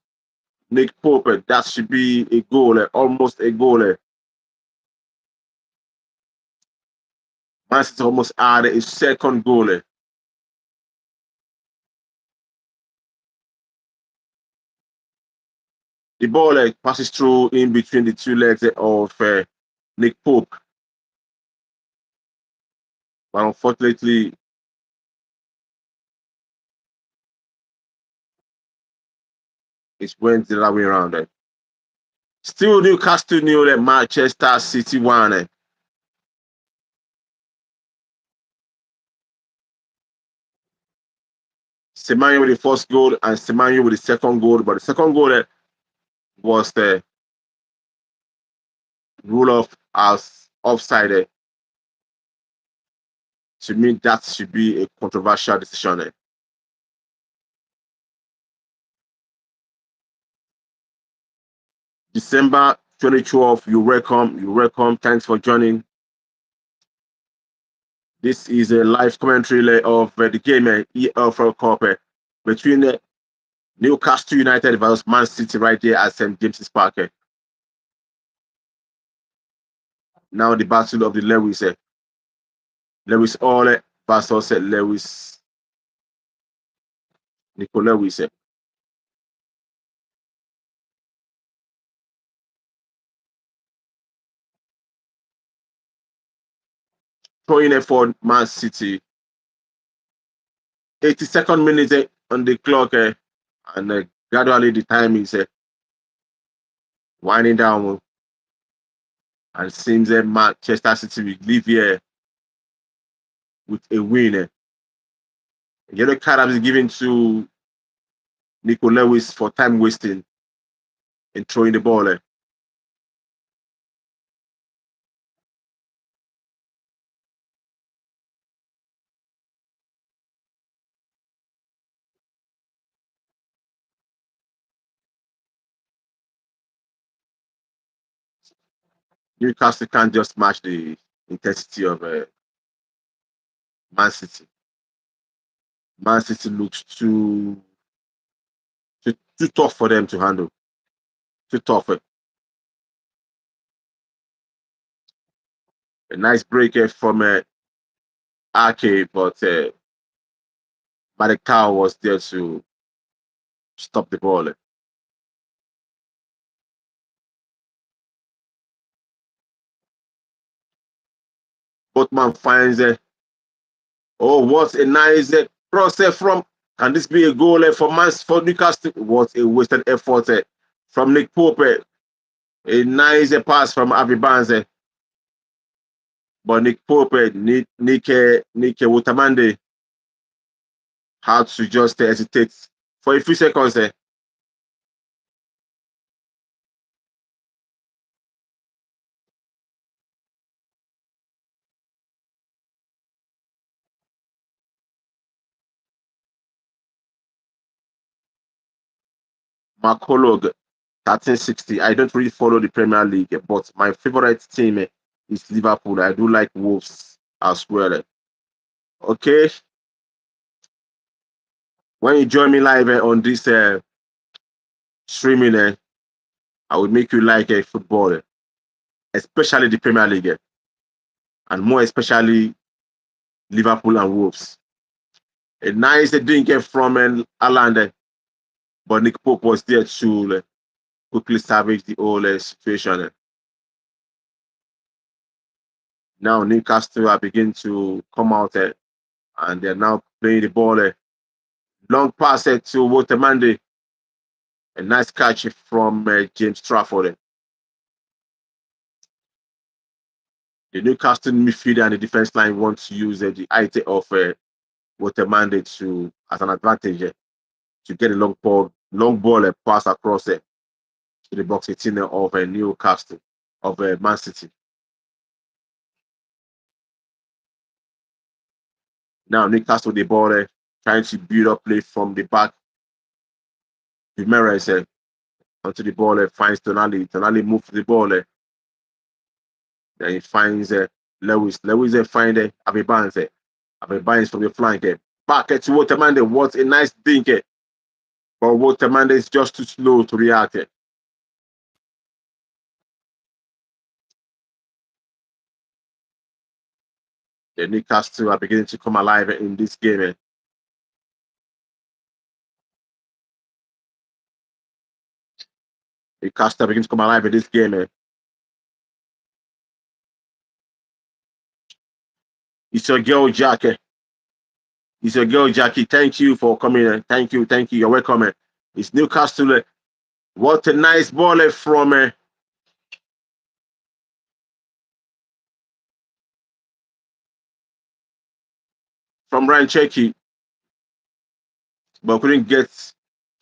Nick Pope, that should be a goal, almost a goal. Man City almost added a second goal. The ball passes through in between the two legs of Nick Pope. But unfortunately, it went the other way around. Still Newcastle nil, Manchester City 1. Semenyo with the first goal and Semenyo with the second goal. But the second goal was rule off as offside. To me, that should be a controversial decision. December 2012, you're welcome. You're welcome. Thanks for joining. This is a live commentary of the game, F.A Cup, between Newcastle United versus Man City right there at St. James's Park. Now the battle of the Lewis All versus Lewis Nico Lewis. Throwing it for Man City. 82nd minute on the clock, and gradually the time is winding down. And seems Manchester City will leave here with a win. Yellow card has been given to Nico Lewis for time wasting in throwing the ball. Newcastle can't just match the intensity of Man City. Man City looks too tough for them to handle. Too tough. A nice break from Ake, but Maricao was there to stop the ball. Botman finds oh, what a nice cross from. Can this be a goal for Newcastle? What a wasted effort from Nick Pope. A nice pass from Avi Barnes. But Nick Pope, Nick Wutamande had to just hesitate for a few seconds. Marcolog, 1360. I don't really follow the Premier League, but my favorite team is Liverpool. I do like Wolves as well. Okay, when you join me live on this streaming, I will make you like football, especially the Premier League, and more especially Liverpool and Wolves. A nice drink from Ireland, but Nick Pope was there to quickly salvage the whole situation. Now Newcastle are beginning to come out and they're now playing the ball. Long pass to Wotamande. A nice catch from James Trafford. The Newcastle midfielder and the defense line want to use the height of Wotamande as an advantage to get a long ball pass across to the box 18 of Newcastle, of Man City. Now Newcastle the ball trying to build up play from the back. Jimenez onto the ball, finds Tonali. Tonali moves the ball. Then he finds Lewis. Lewis finds Abibans. Abibans from the flank. Back to Watermande. What a nice dink. But Watermande is just too slow to react. The Newcastle are beginning to come alive in this game. Newcastle are beginning to come alive in this game. It's your girl, Jack. It's your girl, Jackie. Thank you for coming. Thank you. Thank you. You're welcome. It's Newcastle. What a nice ball from Ryan Cherky, but couldn't get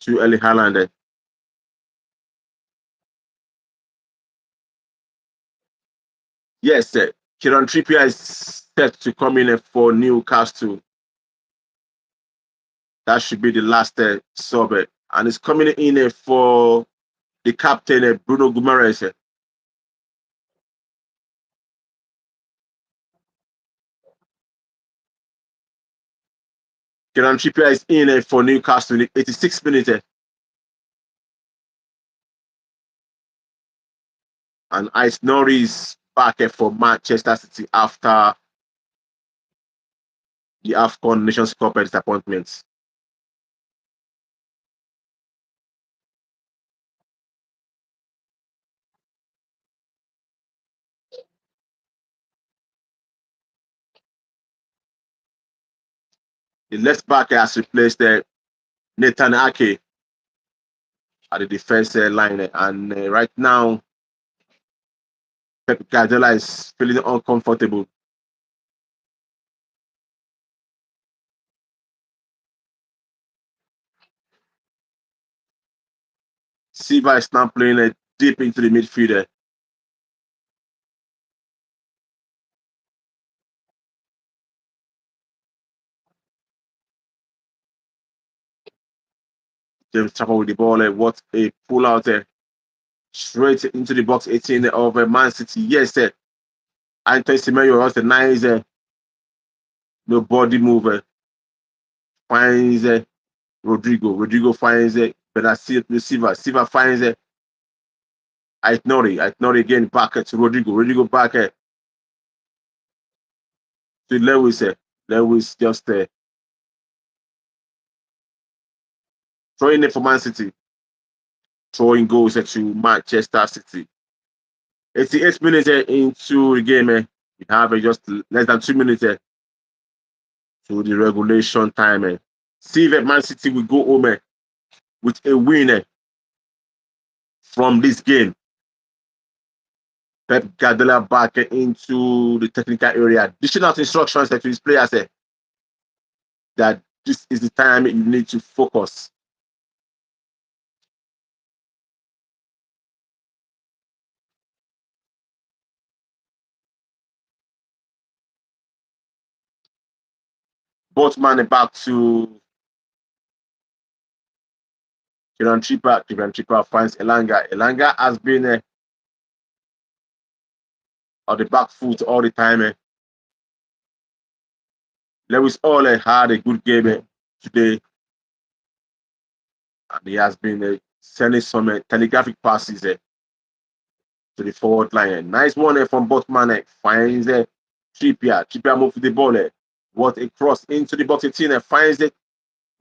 to Ellie Haaland. Yes, Kieran Trippier is set to come in for Newcastle. That should be the last sub. And it's coming in for the captain, Bruno Guimaraes. Kieran Trippier is in for Newcastle in the 86th minute. And Ice Norris back for Manchester City after the AFCON Nations Cup disappointments. The left back has replaced Nathan Ake at the defense line. And right now, Pep Guardiola is feeling uncomfortable. Silva is now playing deep into the midfield. James Trafford with the ball. What a pull out straight into the box 18 of Man City. Yes, Anthony Semenyo was a nice no body mover. Finds Rodrigo. Rodrigo finds Bernardo Silva. Silva finds Aitnori. Aitnori again back to Rodrigo. Rodrigo back to Lewis. Lewis just throwing it for Man City. Throwing goals to Manchester City. 88 minutes into the game. We have just less than 2 minutes to the regulation time. See if Man City will go home with a win from this game. Pep Guardiola back into the technical area, dishing out instructions to his players that this is the time you need to focus. Both man back to Kieran Trippier. Kieran Trippier finds Elanga. Elanga has been on the back foot all the time. Lewis Hall had a good game today, and he has been sending some telegraphic passes to the forward line. Nice one from Botman. Finds Trippier. Trippier moves the ball. What a cross into the box 18. Finds it.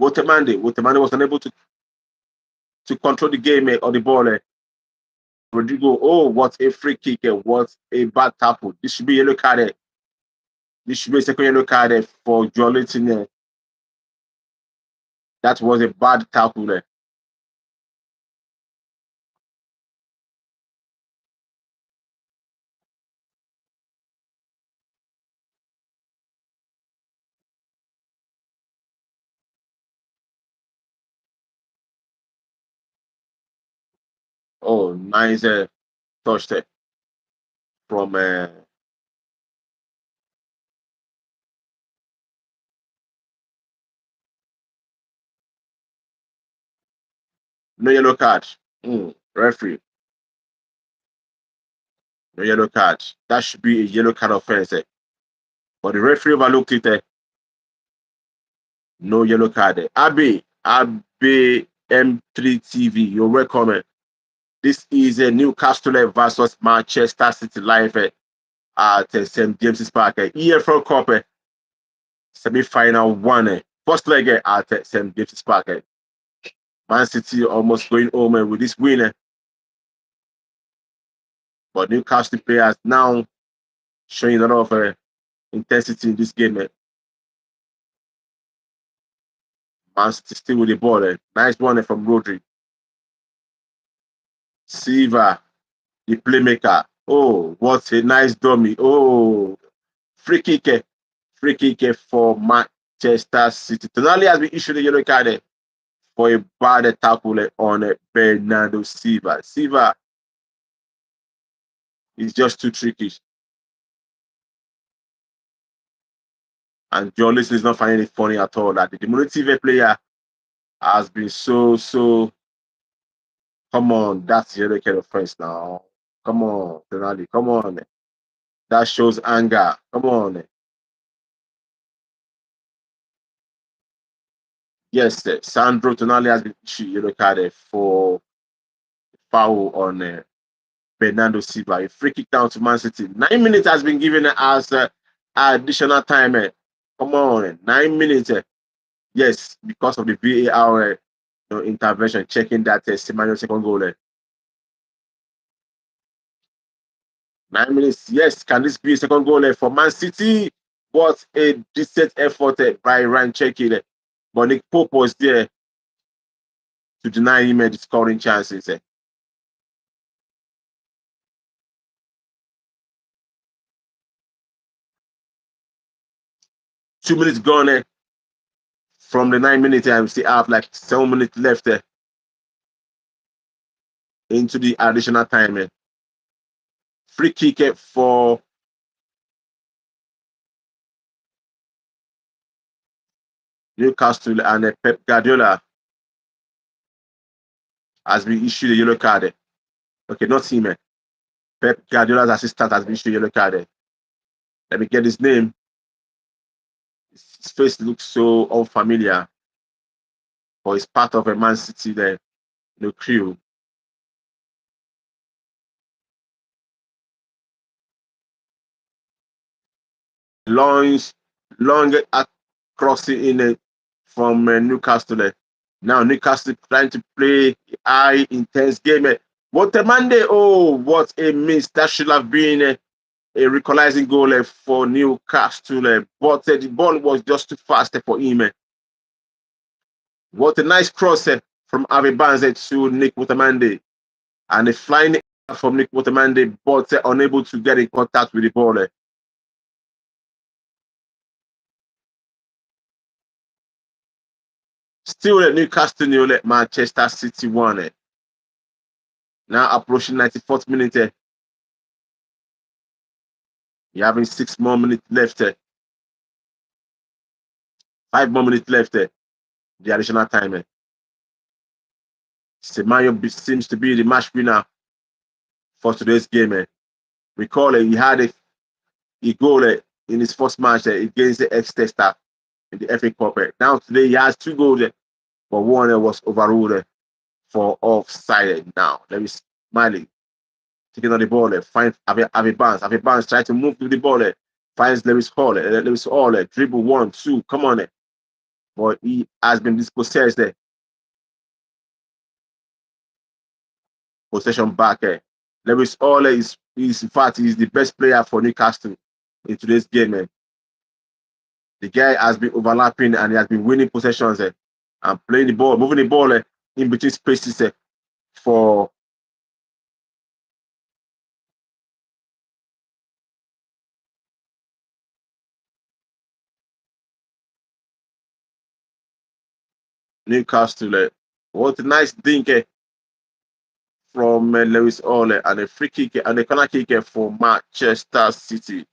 Wotemande. Wotemande was unable to control the game on the ball. Rodrigo. Oh, what a free kick. What a bad tackle. This should be a yellow card. This should be a second yellow card for Joeliton. That was a bad tackle. Oh, nice touch there from no yellow card. Referee, no yellow card. That should be a yellow card offense. But the referee overlooked it. No yellow card. Abe M3 TV, you're welcome. This is a Newcastle versus Manchester City live at St. James's Park. EFL Cup semi-final one. First leg at St. James's Park. Man City almost going home with this win. But Newcastle players now showing a lot of intensity in this game. Man City still with the ball. Nice one from Rodri. Silva, the playmaker. Oh, what a nice dummy. Oh, free kick. Free kick for Manchester City. Tonali has been issued a yellow card for a bad tackle on Bernardo Silva. Silva is just too tricky. And Jolis is not finding it funny at all that the diminutive player has been so. Come on, that's the other kind of offense now. Come on, Tonali, come on. That shows anger. Come on. Yes, Sandro Tonali has been issued yellow card for foul on Bernardo Silva. A free kick down to Man City. 9 minutes has been given as additional time. Come on, 9 minutes. Yes, because of the VAR intervention, checking that Semenyo second goal. 9 minutes. Yes, can this be a second goal for Man City? What a decent effort by Ryan Cherky. But Nick Pope was there to deny him the scoring chances. 2 minutes gone from the 9 minutes, and we still have like 7 minutes left into the additional time. Free kick for Newcastle, and Pep Guardiola has been issued a yellow card. Okay, not him. Pep Guardiola's assistant has been issued a yellow card. Let me get his name. His face looks so unfamiliar, but he's part of a Man City crew. Long, long crossing in from Newcastle. Now Newcastle trying to play high intense game. What a Monday! Oh, what a miss! That should have been a equalizing goal for Newcastle, but the ball was just too fast for him. What a nice cross from Avi Barnes to Nick Watermande, and a flying from Nick Watermande, but unable to get in contact with the ball. Still at Newcastle nil, Manchester City 1. Now approaching 94th minute. You're having 6 more minutes left. 5 more minutes left. The additional time. Semenyo seems to be the match winner for today's game. Recall he had a goal in his first match against the ex-Tester in the FA Cup. Now today he has 2 goals, but one was overruled for offside. Now let me Smiley taking on the ball. Finds Avi Barnes. Avi Barnes trying to move to the ball. Finds Lewis Hall. Lewis Hall dribble 1-2. Come on. But he has been dispossessed. Possession back. Lewis Hall is in fact he's the best player for Newcastle in today's game. The guy has been overlapping and he has been winning possessions and playing the ball, moving the ball in between spaces for Newcastle. What a nice dink from Lewis Hall and a free kick and a corner kick for Manchester City.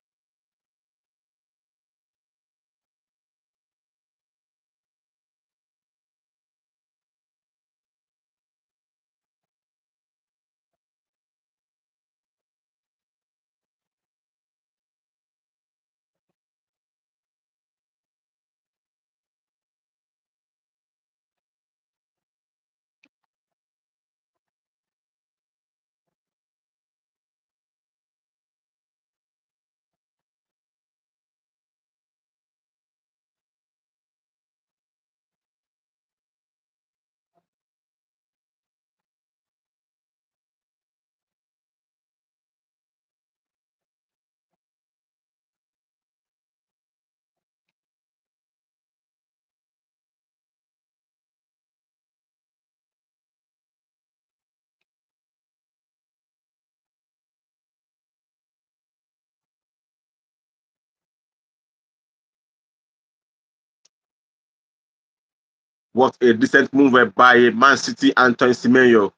What a decent move by Man City Antoine Semenyo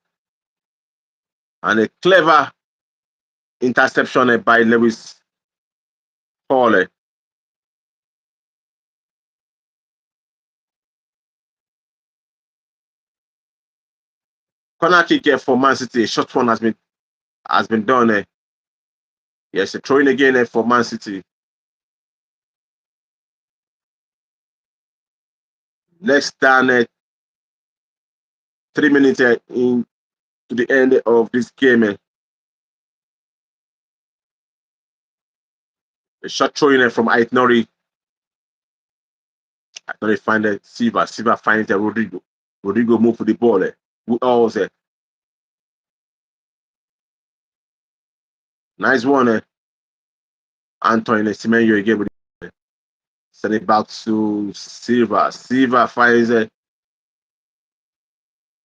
and a clever interception by Lewis Hall. Corner kick for Man City. A short one has been done. Yes, a throwing again for Man City. Less than 3 minutes into the end of this game. A short throwing from Ait Nori. Ait Nori finds Silva. Silva finds Rodrigo. Rodrigo move for the ball. Who else? Nice one. Antoine Semenyo again with Send it back to Silva. Silva finds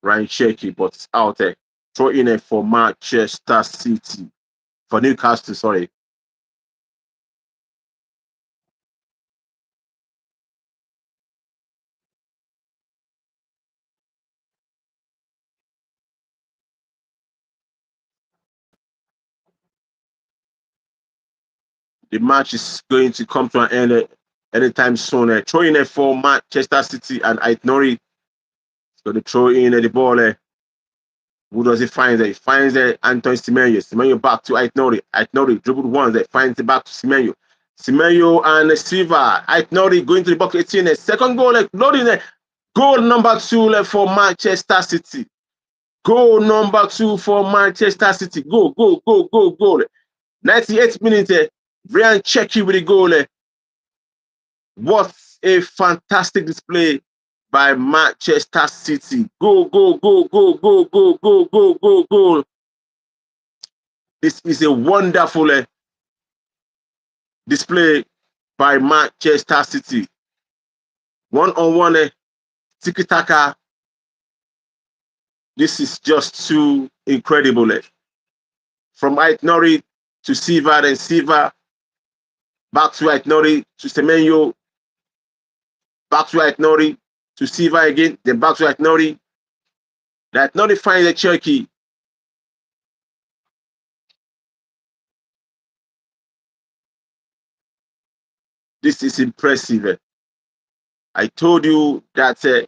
Ryan Shaky, but it's out there. Throw in it for Manchester City. For Newcastle, sorry. The match is going to come to an end anytime soon. Throw in it for Manchester City and Aitnori. So they throw in the ball. Who does he find there? He finds Anton Semenyo. Semenyo back to Aitnori. Aitnori dribbled once. There finds it back to Semenyo. Semenyo and Silva. Aitnori going to the box 18. Second goal, loading it. Goal number 2 for Manchester City. Goal number 2 for Manchester City. Go, go, go, go, goal. 98 minutes. Brian Checky with the goal. What a fantastic display by Manchester City. Go, go, go, go, go, go, go, go, go, go. This is a wonderful display by Manchester City. One-on-one tiki-taka. This is just too incredible. From Aitnori to Silva, then Silva back to Aitnori to Semenyo, back to Aitnori to Silva again, then back to Aitnori. Aitnori finds a Cherokee. This is impressive. I told you that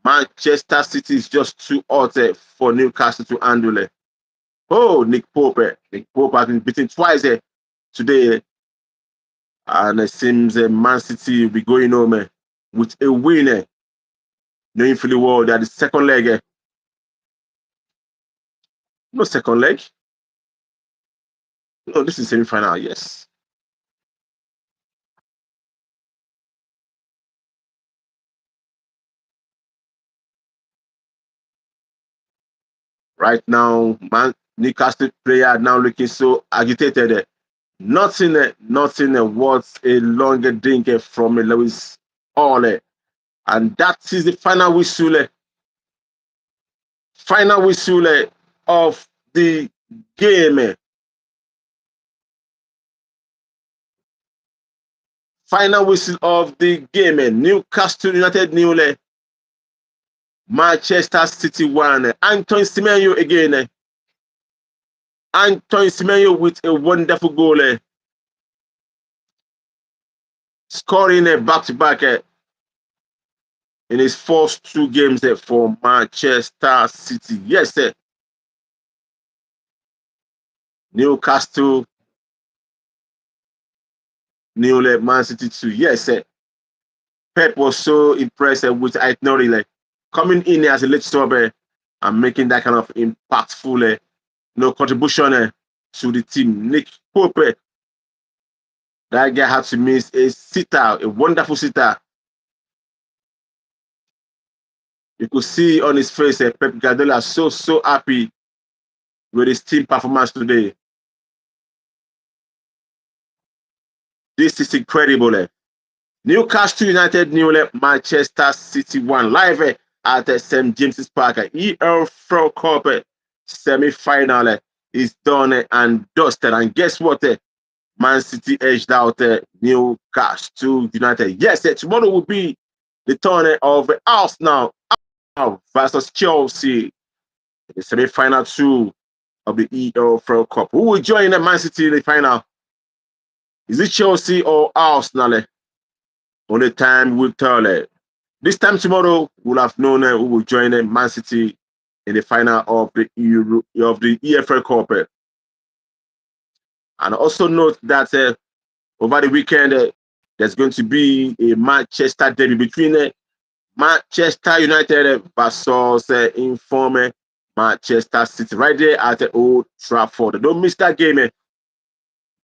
Manchester City is just too hot for Newcastle to handle. Oh, Nick Pope. Nick Pope has been beaten twice today. And it seems Man City will be going home with a win. Knowing fully well that the second leg, no second leg. No, this is semi-final, yes. Right now, Newcastle player now looking so agitated. Nothing, nothing what's a longer drink from Lewis Hall. And that is the final whistle of the game. Final whistle of the game. Newcastle United nil, Manchester City 1. Anton Semenyo again. Anton Semenyo with a wonderful goal. Scoring back-to-back in his first 2 games for Manchester City. Yes, Newcastle nil, Man City 2. Yes, Pep was so impressed with Aitnori coming in as a late sub and making that kind of impactful contribution to the team. Nick Pope, that guy had to miss a sitter, a wonderful sitter. You could see on his face, Pep Guardiola so happy with his team performance today. This is incredible. Newcastle United nil, Manchester City 1. Live at St. James's Park. F.A Cup semi-final is done and dusted. And guess what? Man City edged out Newcastle United. Yes, tomorrow will be the turn of Arsenal versus Chelsea. The semi-final 2 of the F.A Cup. Who will join Man City in the final? Is it Chelsea or Arsenal? Only time will tell. This time tomorrow, we'll have known who will join Man City in the final of the EFL Cup. And also note that over the weekend, there's going to be a Manchester derby between Manchester United versus informer Manchester City right there at the Old Trafford. Don't miss that game.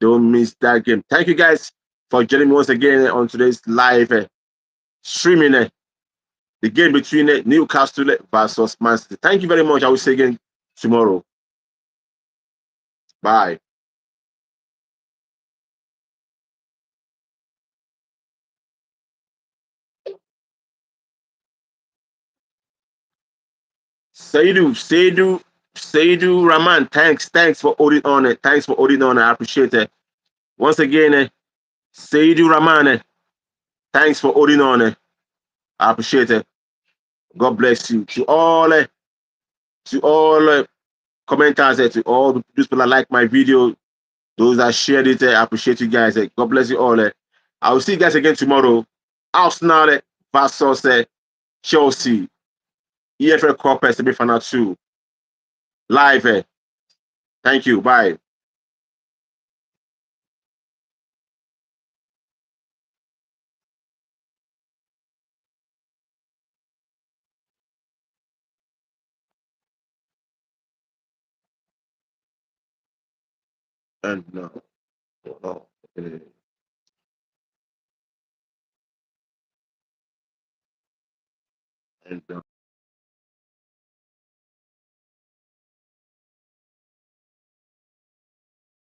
Don't miss that game. Thank you guys for joining me once again on today's live streaming the game between Newcastle versus Man City. Thank you very much. I will see you again tomorrow. Bye. Seidu Rahman, thanks for holding on. Thanks for holding on. I appreciate it. Once again, Seidu Rahman, thanks for holding on. I appreciate it. God bless you. To all commenters, to all the people that like my video, those that shared it, I appreciate you guys. God bless you all. I will see you guys again tomorrow. Arsenal versus Chelsea. EFL Cup semi-final 2. Live. Thank you. Bye. And no. Oh, and